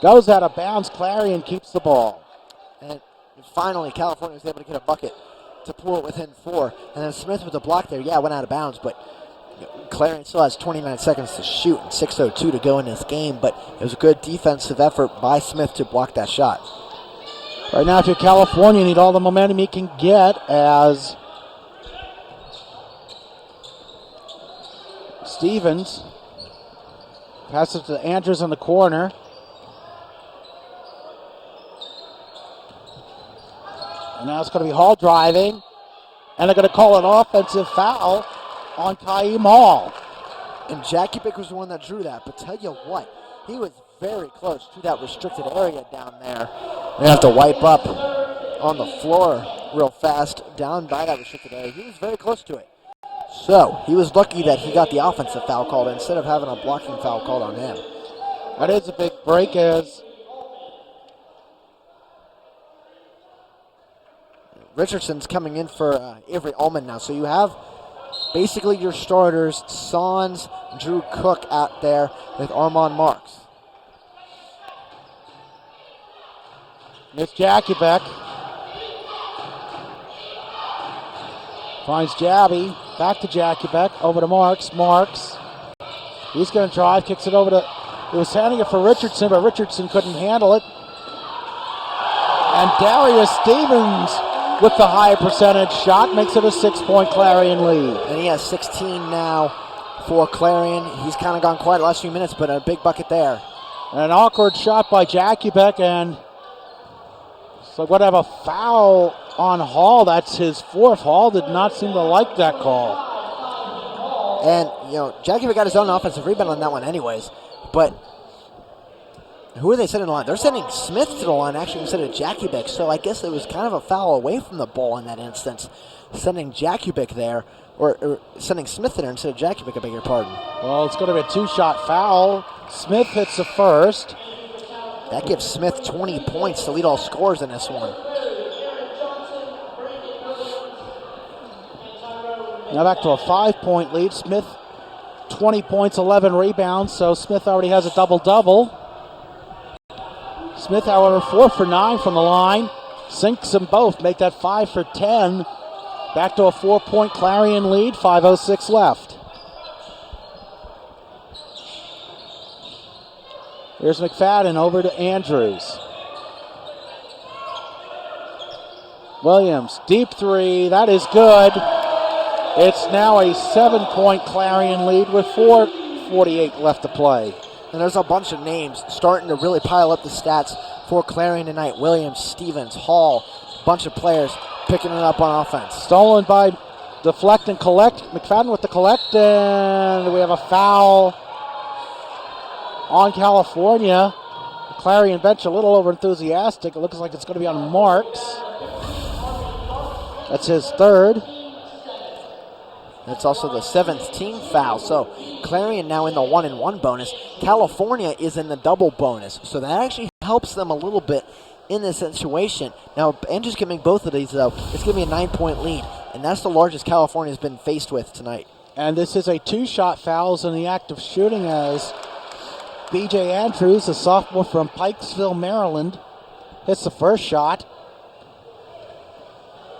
Goes out of bounds. Clarion keeps the ball. And finally, California was able to get a bucket to pull it within 4. And then Smith with the block there, went out of bounds, but Clarion still has 29 seconds to shoot and 6:02 to go in this game, but it was a good defensive effort by Smith to block that shot. Right now, if you're California, you need all the momentum you can get as Stevens passes to Andrews in the corner. And now it's going to be Hall driving, and they're going to call an offensive foul on Kaim Hall. And Jackie Bick was the one that drew that, but tell you what, he was very close to that restricted area down there. They have to wipe up on the floor real fast down by that restricted area. He was very close to it. So he was lucky that he got the offensive foul called instead of having a blocking foul called on him. That is a big break as Richardson's coming in for Avery Ullman now. So you have basically your starters, Sons, Drew Cook out there with Armand Marks. It's Jackie Beck. Finds Jabby. Back to Jackie Beck. Over to Marks. Marks. He's going to drive. Kicks it over to... He was handing it for Richardson, but Richardson couldn't handle it. And Darius Stevens with the high percentage shot makes it a 6-point Clarion lead. And he has 16 now for Clarion. He's kind of gone quiet the last few minutes, but a big bucket there. And an awkward shot by Jackie Beck, and so we're going to have a foul on Hall. That's his 4th. Hall did not seem to like that call. And, Jackie Beck got his own offensive rebound on that one anyways. But who are they sending to the line? They're sending Smith to the line actually instead of Jackie Beck. So I guess it was kind of a foul away from the ball in that instance. Sending Jackie Beck there, or sending Smith there instead of Jackie Beck, I beg your pardon. Well, it's going to be a 2-shot foul. Smith hits the first. That gives Smith 20 points to lead all scorers in this one. Now back to a 5-point lead. Smith, 20 points, 11 rebounds, so Smith already has a double-double. Smith, however, 4 for 9 from the line. Sinks them both, make that 5 for 10. Back to a 4-point Clarion lead, 5:06 left. Here's McFadden over to Andrews. Williams, deep 3, that is good. It's now a 7-point Clarion lead with 4:48 left to play. And there's a bunch of names starting to really pile up the stats for Clarion tonight. Williams, Stevens, Hall, bunch of players picking it up on offense. Stolen by deflect and collect. McFadden with the collect, and we have a foul on California. The Clarion bench a little overenthusiastic. It looks like it's going to be on Marks. That's his 3rd. That's also the 7th team foul. So Clarion now in the 1-and-1 bonus. California is in the double bonus. So that actually helps them a little bit in this situation. Now, Andrews can make both of these, though. It's going to be a 9-point lead. And that's the largest California's been faced with tonight. And this is a 2-shot foul in the act of shooting as B.J. Andrews, a sophomore from Pikesville, Maryland, hits the first shot.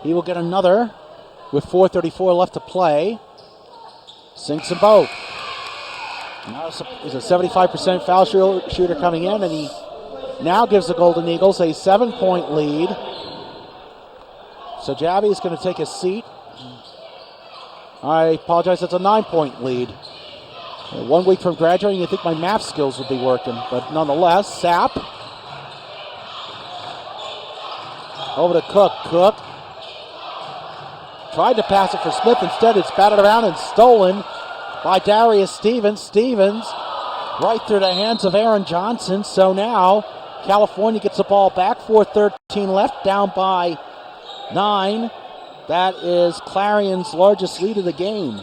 He will get another with 4:34 left to play. Sinks them both. Now he's a 75% foul shooter coming in, and he now gives the Golden Eagles a 7-point lead. So Javi is going to take a seat. I apologize, it's a 9-point lead. 1 week from graduating, you'd think my math skills would be working, but nonetheless, Sapp. Over to Cook. Cook tried to pass it for Smith. Instead, it's batted around and stolen by Darius Stevens. Stevens right through the hands of Aaron Johnson. So now California gets the ball back. 4:13 left, down by 9. That is Clarion's largest lead of the game.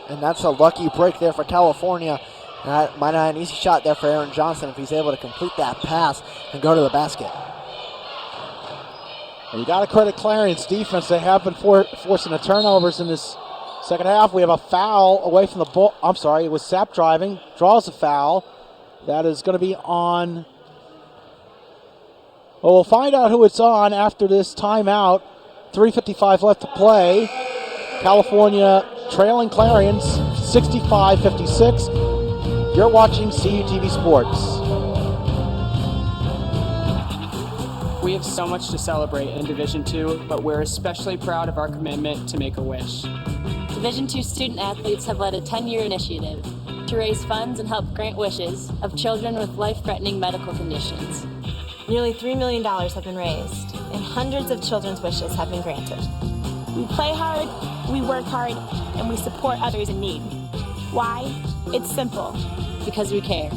And that's a lucky break there for California. That might not be an easy shot there for Aaron Johnson if he's able to complete that pass and go to the basket. And you got to credit Clarion's defense. They have been forcing the turnovers in this second half. We have a foul away from the ball. I'm sorry, it was Sapp driving. Draws a foul. That is going to be on. Well, we'll find out who it's on after this timeout. 3:55 left to play. California trailing Clarion 65-56. You're watching CUTV Sports. We have so much to celebrate in Division II, but we're especially proud of our commitment to make a wish. Division II student athletes have led a 10-year initiative to raise funds and help grant wishes of children with life-threatening medical conditions. Nearly $3 million have been raised, and hundreds of children's wishes have been granted. We play hard, we work hard, and we support others in need. Why? It's simple. Because we care.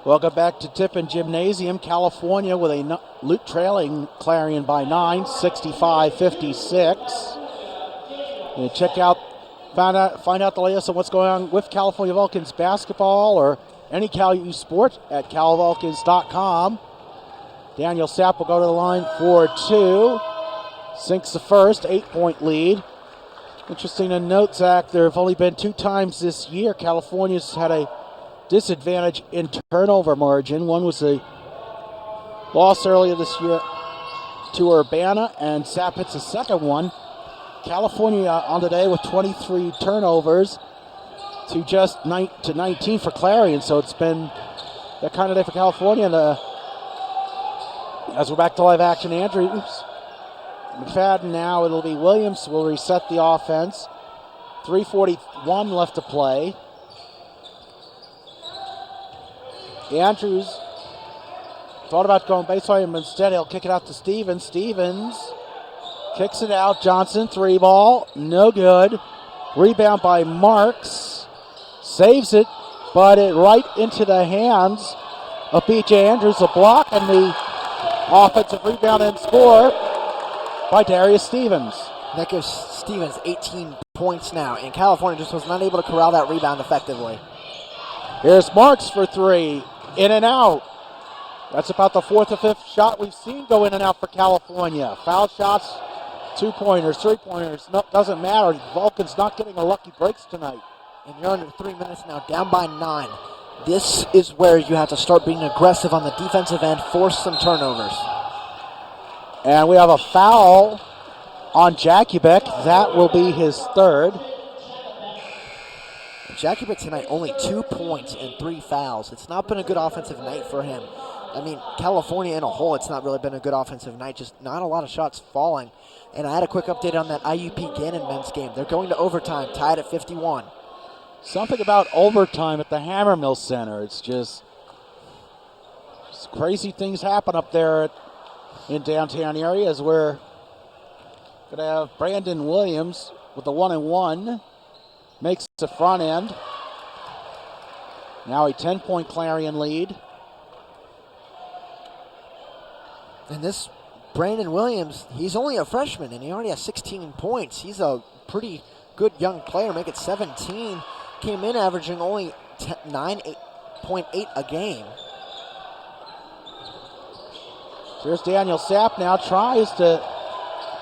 Welcome back to Tippin Gymnasium. California with a trailing Clarion by 9, 65-56. And check out, find out the latest on what's going on with California Vulcans basketball or any CalU sport at calvulcans.com. Daniel Sapp will go to the line for 2. Sinks the first, 8-point lead. Interesting to note, Zach, there have only been 2 times this year California's had a disadvantage in turnover margin. One was a loss earlier this year to Urbana, and Sapp hits the second one. California on the day with 23 turnovers to just 19 for Clarion, so it's been that kind of day for California. And as we're back to live action, Andrews, McFadden now, it'll be Williams will reset the offense. 3:41 left to play. Andrews thought about going baseline, but instead he'll kick it out to Stevens. Stevens kicks it out. Johnson, 3 ball, no good. Rebound by Marks. Saves it, but it right into the hands of B.J. Andrews. A block and the offensive rebound and score by Darius Stevens. That gives Stevens 18 points now, and California just was not able to corral that rebound effectively. Here's Marks for 3. In and out. That's about the 4th or 5th shot we've seen go in and out for California. Foul shots, 2-pointers, 3-pointers, no, doesn't matter. Vulcan's not getting a lucky breaks tonight. And you're under 3 minutes now, down by 9. This is where you have to start being aggressive on the defensive end, force some turnovers. And we have a foul on Jakubek. That will be his 3rd. Jakubek tonight only 2 points and 3 fouls. It's not been a good offensive night for him. I mean, California in a whole, it's not really been a good offensive night. Just not a lot of shots falling. And I had a quick update on that IUP Gannon men's game. They're going to overtime, tied at 51. Something about overtime at the Hammermill Center. It's crazy things happen up there at in downtown area as we're going to have Brandon Williams with the 1-and-1. Makes the front end. Now a 10-point Clarion lead. And this Brandon Williams, he's only a freshman, and he already has 16 points. He's a pretty good young player, make it 17. Came in averaging only 9.8 a game. Here's Daniel Sapp now, tries to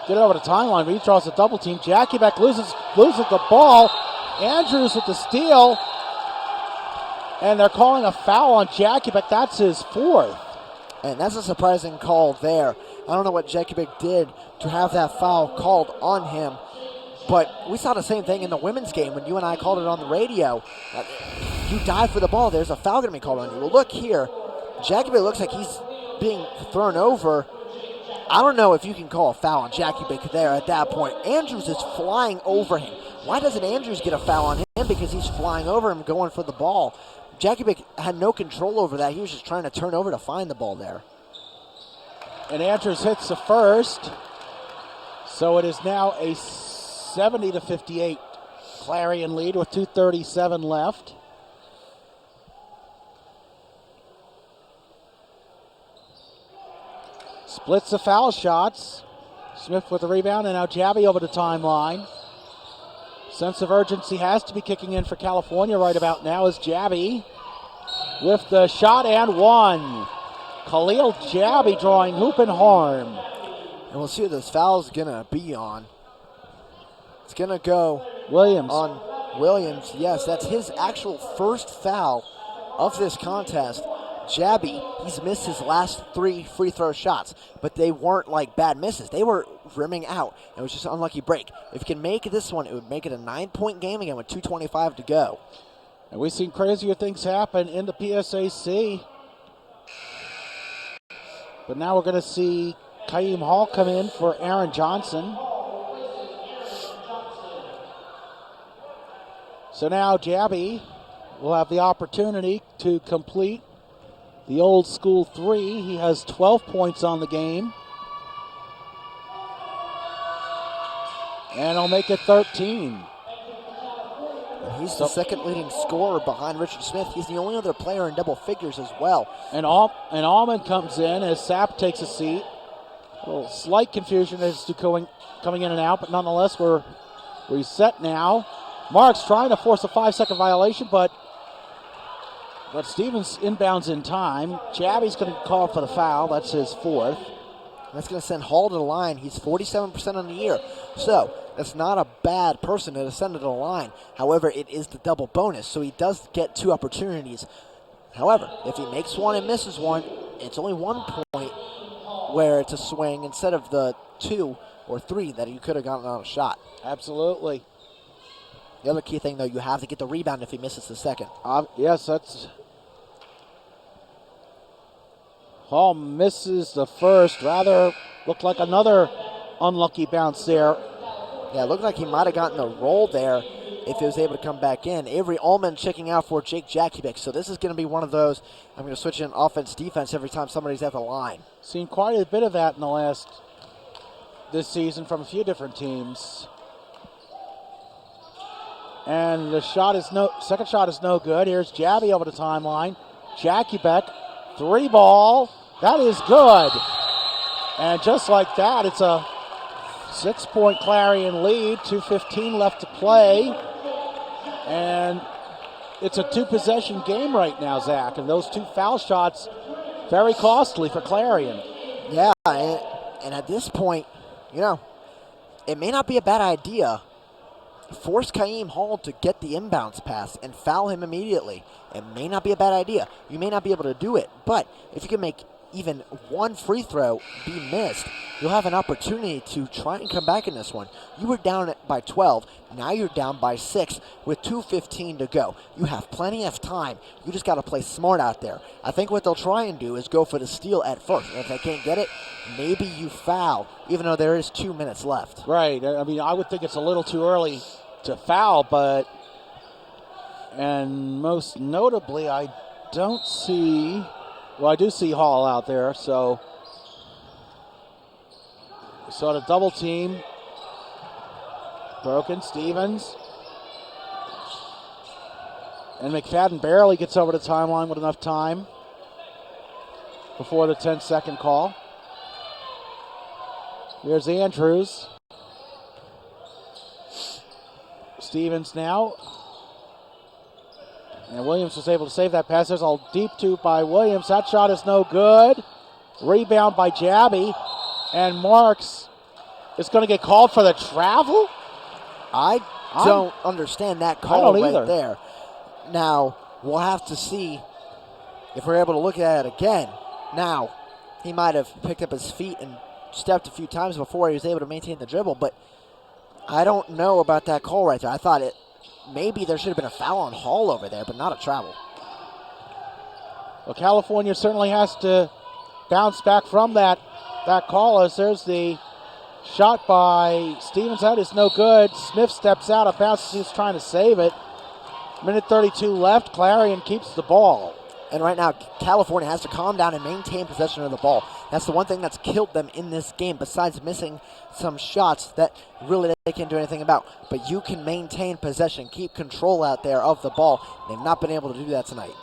get over the timeline, but he draws a double team. Jackie Beck loses the ball. Andrews with the steal. And they're calling a foul on Jackie Beck. That's his 4th. And that's a surprising call there. I don't know what Jackie Beck did to have that foul called on him. But we saw the same thing in the women's game when you and I called it on the radio. You dive for the ball, there's a foul going to be called on you. Well, look here. Jackie Beck looks like he's being thrown over. I don't know if you can call a foul on Jackie Beck there at that point. Andrews is flying over him. Why doesn't Andrews get a foul on him? Because he's flying over him going for the ball. Jackie Beck had no control over that. He was just trying to turn over to find the ball there. And Andrews hits the first. So it is now a 70-58 Clarion lead with 2:37 left. Splits the foul shots. Smith with the rebound, and now Jabby over the timeline. Sense of urgency has to be kicking in for California right about now as Jabby with the shot and one. Khalil Jabby drawing hoop and harm. And we'll see what this foul's going to be on. It's going to go Williams. On Williams. Yes, that's his actual first foul of this contest. Jabby, he's missed his last 3 free throw shots, but they weren't like bad misses. They were rimming out. It was just an unlucky break. If he can make this one, it would make it a 9-point game again with 2:25 to go. And we've seen crazier things happen in the PSAC. But now we're going to see Kaim Hall come in for Aaron Johnson. So now Jabby will have the opportunity to complete the old school 3. He has 12 points on the game. And he'll make it 13. He's the second leading scorer behind Richard Smith. He's the only other player in double figures as well. And Allman comes in as Sapp takes a seat. A little slight confusion as to coming in and out, but nonetheless we're reset now. Marks trying to force a 5-second violation, but Stevens inbounds in time. Jabby's going to call for the foul. That's his 4th. That's going to send Hall to the line. He's 47% on the year. So that's not a bad person to send to the line. However, it is the double bonus, so he does get 2 opportunities. However, if he makes one and misses one, it's only 1 point where it's a swing instead of the 2 or 3 that you could have gotten on a shot. Absolutely. The other key thing, though, you have to get the rebound if he misses the second. Yes, that's... Hall misses the first. Rather looked like another unlucky bounce there. Yeah, it looked like he might have gotten a roll there if he was able to come back in. Avery Ullman checking out for Jake Jackiewicz. So this is going to be one of those, I'm going to switch in offense-defense every time somebody's at the line. Seen quite a bit of that in this season from a few different teams. And the second shot is no good. Here's Jabby over the timeline. Jackie Beck, 3 ball. That is good. And just like that, it's a 6-point Clarion lead. 2:15 left to play. And it's a 2-possession game right now, Zach. And those 2 foul shots, very costly for Clarion. Yeah, and at this point, it may not be a bad idea. Force Kaim Hall to get the inbounds pass and foul him immediately. It may not be a bad idea. You may not be able to do it, but if you can make even 1 free throw be missed, you'll have an opportunity to try and come back in this one. You were down by 12. Now you're down by 6 with 2:15 to go. You have plenty of time. You just got to play smart out there. I think what they'll try and do is go for the steal at first. And if they can't get it, maybe you foul, even though there is 2 minutes left. Right. I mean, I would think it's a little too early to foul, and most notably, I do see Hall out there, so saw the double team. Broken. Stevens. And McFadden barely gets over the timeline with enough time before the 10-second call. Here's Andrews. Stevens now. And Williams was able to save that pass. There's a deep two by Williams. That shot is no good. Rebound by Jabby. And Marks is going to get called for the travel? I don't understand that call right either. there. Now, we'll have to see if we're able to look at it again. Now, he might have picked up his feet and stepped a few times before he was able to maintain the dribble, but I don't know about that call right there. I thought maybe there should have been a foul on Hall over there, but not a travel. Well, California certainly has to bounce back from that call, as there's the shot by Stevens. That is no good. Smith steps out of bounds. He's trying to save it. Minute 32 left. Clarion keeps the ball. And right now, California has to calm down and maintain possession of the ball. That's the one thing that's killed them in this game, besides missing some shots that really they can't do anything about. But you can maintain possession, keep control out there of the ball. They've not been able to do that tonight.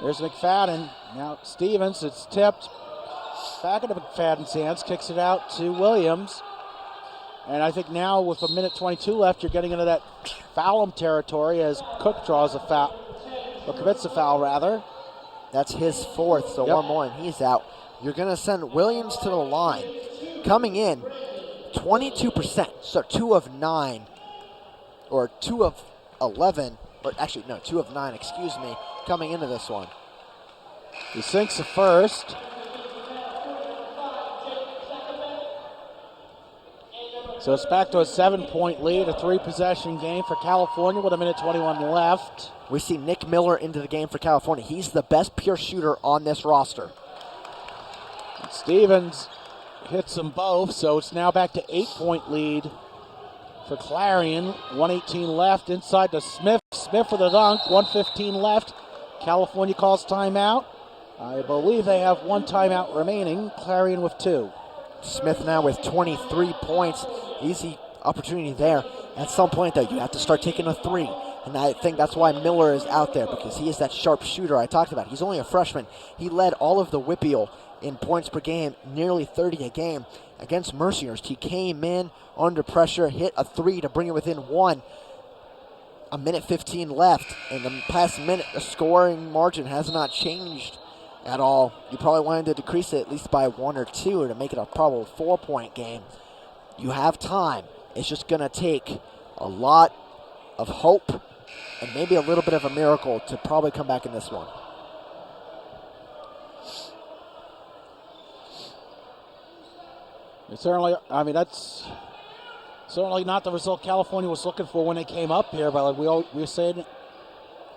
There's McFadden. Now Stevens, it's tipped back into McFadden's hands, kicks it out to Williams. And I think now with a minute 22 left, you're getting into that foul territory as Cook draws a foul, or commits a foul rather. That's his fourth, so one more and he's out. You're going to send Williams to the line. Coming in, 22%, so 2 of 9, or 2 of 11, or actually, no, 2 of 9, excuse me, coming into this one. He sinks the first. So it's back to a 7-point lead, a 3-possession game for California with a minute 21 left. We see Nick Miller into the game for California. He's the best pure shooter on this roster. Stevens hits them both, so it's now back to 8-point lead for Clarion. 1:18 left inside to Smith. Smith for the dunk, 1:15 left. California calls timeout. I believe they have 1 timeout remaining. Clarion with 2. Smith now with 23 points. Easy opportunity there. At some point, though, you have to start taking a 3. And I think that's why Miller is out there, because he is that sharp shooter I talked about. He's only a freshman. He led all of the Whippeal in points per game, nearly 30 a game. Against Mercyhurst, he came in under pressure, hit a 3 to bring it within 1. A minute 15 left. In the past minute, the scoring margin has not changed at all. You probably wanted to decrease it at least by 1 or 2 to make it a probable 4-point game. You have time. It's just going to take a lot of hope and maybe a little bit of a miracle to probably come back in this one. It's certainly, I mean, that's certainly not the result California was looking for when they came up here, but like we were saying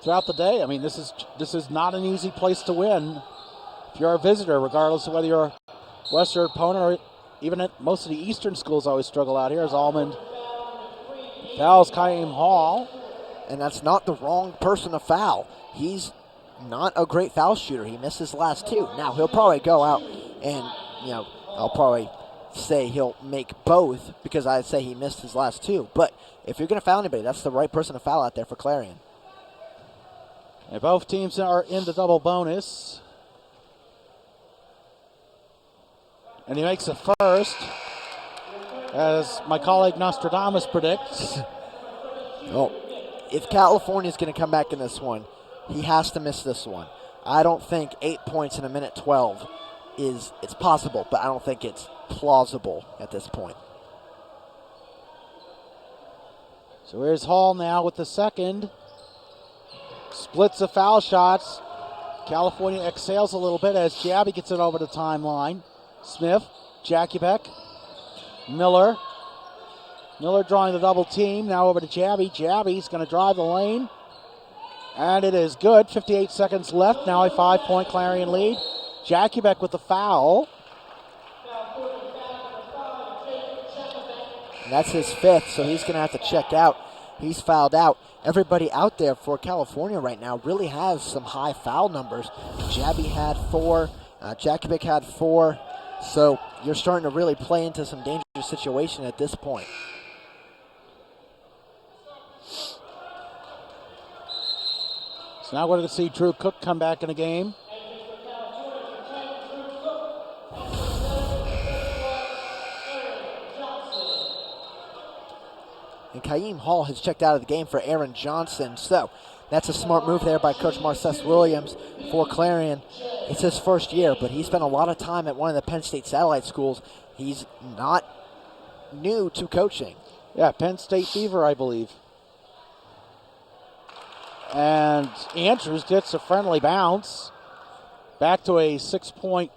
throughout the day, I mean, this is not an easy place to win if you're a visitor, regardless of whether you're a Western opponent or even at most of the Eastern schools always struggle out here. As Almond fouls Chaim Hall. And that's not the wrong person to foul. He's not a great foul shooter. He missed his last 2. Now, he'll probably go out and, I'll probably say he'll make both because I'd say he missed his last 2. But if you're going to foul anybody, that's the right person to foul out there for Clarion. And both teams are in the double bonus. And he makes the first, as my colleague Nostradamus predicts. Oh, if California's going to come back in this one, he has to miss this one. I don't think 8 points in a minute 12 it's possible, but I don't think it's plausible at this point. So here's Hall now with the second. Splits the foul shots. California exhales a little bit as Jabby gets it over the timeline. Smith, Jackiebeck, Miller. Miller drawing the double team. Now over to Jabby. Jabby's going to drive the lane. And it is good. 58 seconds left. Now a 5-point Clarion lead. Jackiebeck with the foul. And that's his 5th, so he's going to have to check out. He's fouled out. Everybody out there for California right now really has some high foul numbers. Jabby had 4. Jackiebeck had 4. So you're starting to really play into some dangerous situation at this point. So now we're going to see Drew Cook come back in the game. And Kaim Hall has checked out of the game for Aaron Johnson. So that's a smart move there by Coach Marcus Williams for Clarion. It's his first year, but he spent a lot of time at one of the Penn State satellite schools. He's not new to coaching. Yeah, Penn State Fever, I believe. And Andrews gets a friendly bounce. Back to a 6-point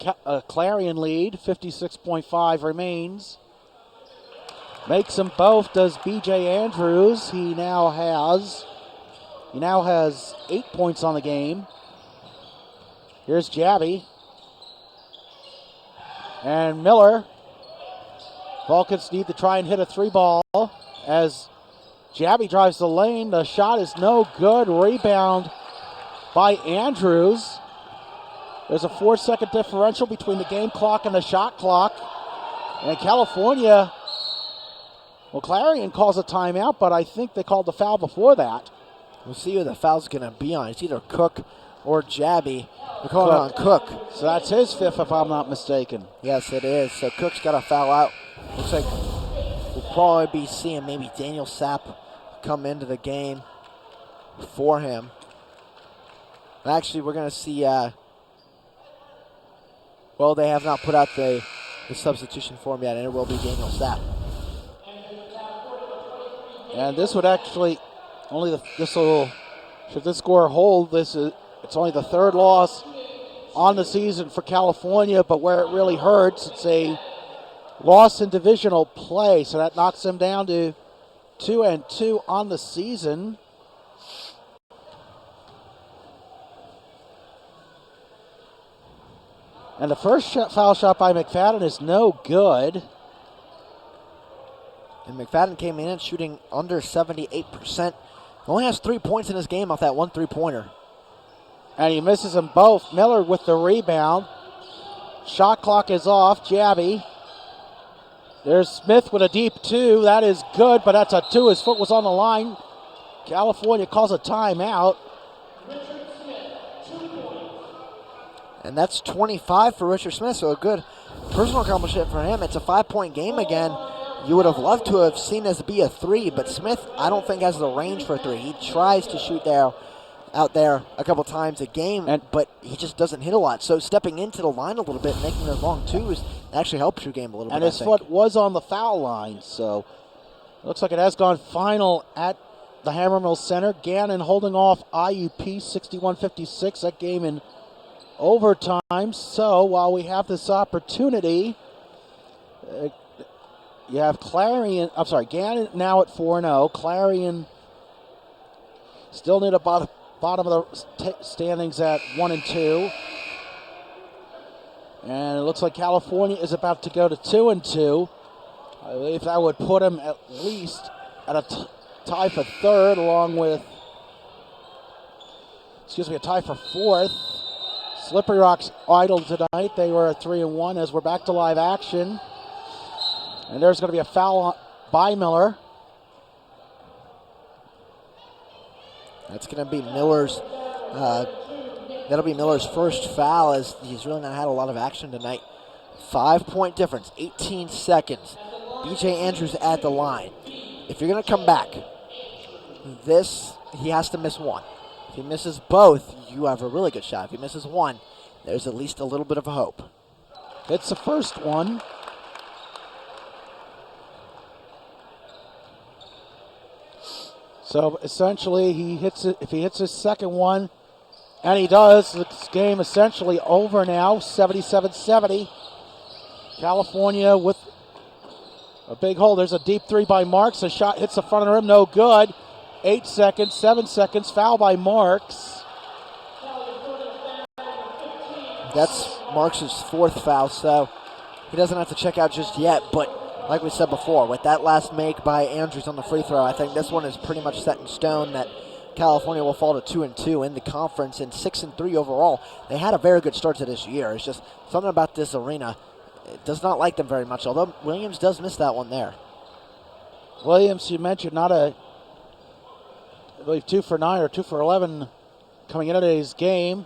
Clarion lead. 56.5 remains. Makes them both, does B.J. Andrews. He now has 8 points on the game. Here's Jabby. And Miller. Vulcans need to try and hit a 3-ball as Jabby drives the lane. The shot is no good. Rebound by Andrews. There's a 4-second differential between the game clock and the shot clock. And California, well, Clarion calls a timeout, but I think they called the foul before that. We'll see who the foul's going to be on. It's either Cook or Jabby. They're calling on Cook. So that's his fifth, if I'm not mistaken. Yes, it is. So Cook's got to foul out. Looks like we'll probably be seeing maybe Daniel Sapp come into the game for him. Actually, we're going to see, well, they have not put out the substitution for him yet, and it will be Daniel Sapp. And this would actually, should this score hold, it's only the third loss on the season for California, but where it really hurts, it's a loss in divisional play, so that knocks them down to 2-2 on the season. And the first foul shot by McFadden is no good. And McFadden came in shooting under 78%. Only has 3 points in his game off that 1 3-pointer. And he misses them both. Miller with the rebound. Shot clock is off. Jabby. There's Smith with a deep 2. That is good, but that's a 2. His foot was on the line. California calls a timeout. And that's 25 for Richard Smith, so a good personal accomplishment for him. It's a 5-point game again. You would have loved to have seen this be a 3, but Smith, I don't think, has the range for a 3. He tries to shoot out there a couple times a game, but he just doesn't hit a lot. So stepping into the line a little bit, making those long 2s, actually helps your game a little bit. And his foot was on the foul line, so it looks like it has gone final at the Hammer Mill Center. Gannon holding off IUP 61-56. That game in overtime. So while we have this opportunity, you have Gannon now at 4-0. Clarion still near the bottom of the standings at 1-2. And it looks like California is about to go to 2-2. I believe that would put them at least at a tie for third, along with, a tie for fourth. Slippery Rock's idle tonight. They were at 3-1 as we're back to live action. And there's going to be a foul by Miller. That's going to be Miller's. That'll be Miller's first foul, as he's really not had a lot of action tonight. 5-point difference, 18 seconds. B.J. Andrews at the line. If you're going to come back, he has to miss one. If he misses both, you have a really good shot. If he misses one, there's at least a little bit of a hope. It's the first one. So essentially, if he hits his second one, and he does, this game essentially over now, 77-70. California with a big hole. There's a deep 3 by Marks. The shot hits the front of the rim, no good. 8 seconds, 7 seconds, foul by Marks. That's Marks' fourth foul, so he doesn't have to check out just yet, but like we said before, with that last make by Andrews on the free throw, I think this one is pretty much set in stone that California will fall to 2-2 in the conference and 6-3 overall. They had a very good start to this year. It's just something about this arena. does not like them very much, although Williams does miss that one there. Williams, you mentioned, not a, I believe 2 for 9 or 2 for 11 coming into today's game.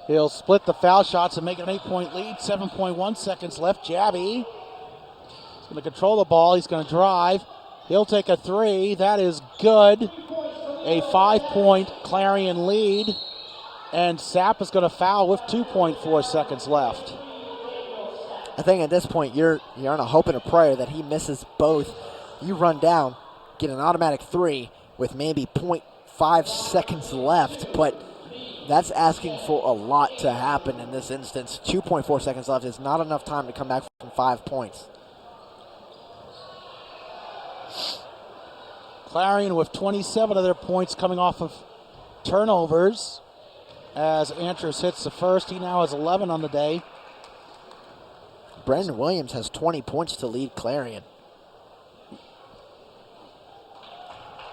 He'll split the foul shots and make it an 8-point lead. 7.1 seconds left. Jabby, he's going to control the ball. He's going to drive. He'll take a 3. That is good. A 5-point Clarion lead. And Sapp is going to foul with 2.4 seconds left. I think at this point you're on a hope and a prayer that he misses both. You run down, get an automatic 3 with maybe 0.5 seconds left, but that's asking for a lot to happen in this instance. 2.4 seconds left is not enough time to come back from 5 points. Clarion with 27 of their points coming off of turnovers as Andrews hits the first. He now has 11 on the day. Brandon Williams has 20 points to lead Clarion.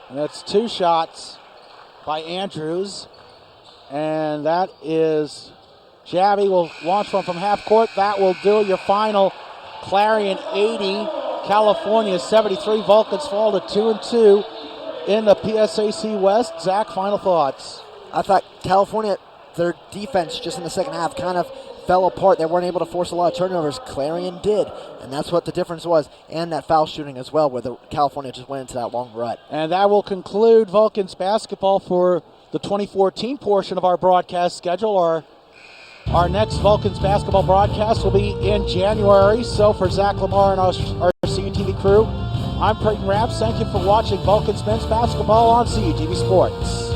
And that's 2 shots by Andrews. And that is Jabby will launch one from half court. That will do your final. Clarion 80, California 73. Vulcans fall to 2-2 in the PSAC West. Zach, final thoughts. I thought California, their defense just in the second half kind of fell apart. They weren't able to force a lot of turnovers. Clarion did, and that's what the difference was. And that foul shooting as well, where California just went into that long rut. And that will conclude Vulcans basketball for the 2014 portion of our broadcast schedule. Our next Vulcans basketball broadcast will be in January. So for Zach Lamar and our CUTV crew, I'm Creighton Raps. Thank you for watching Vulcans men's basketball on CUTV Sports.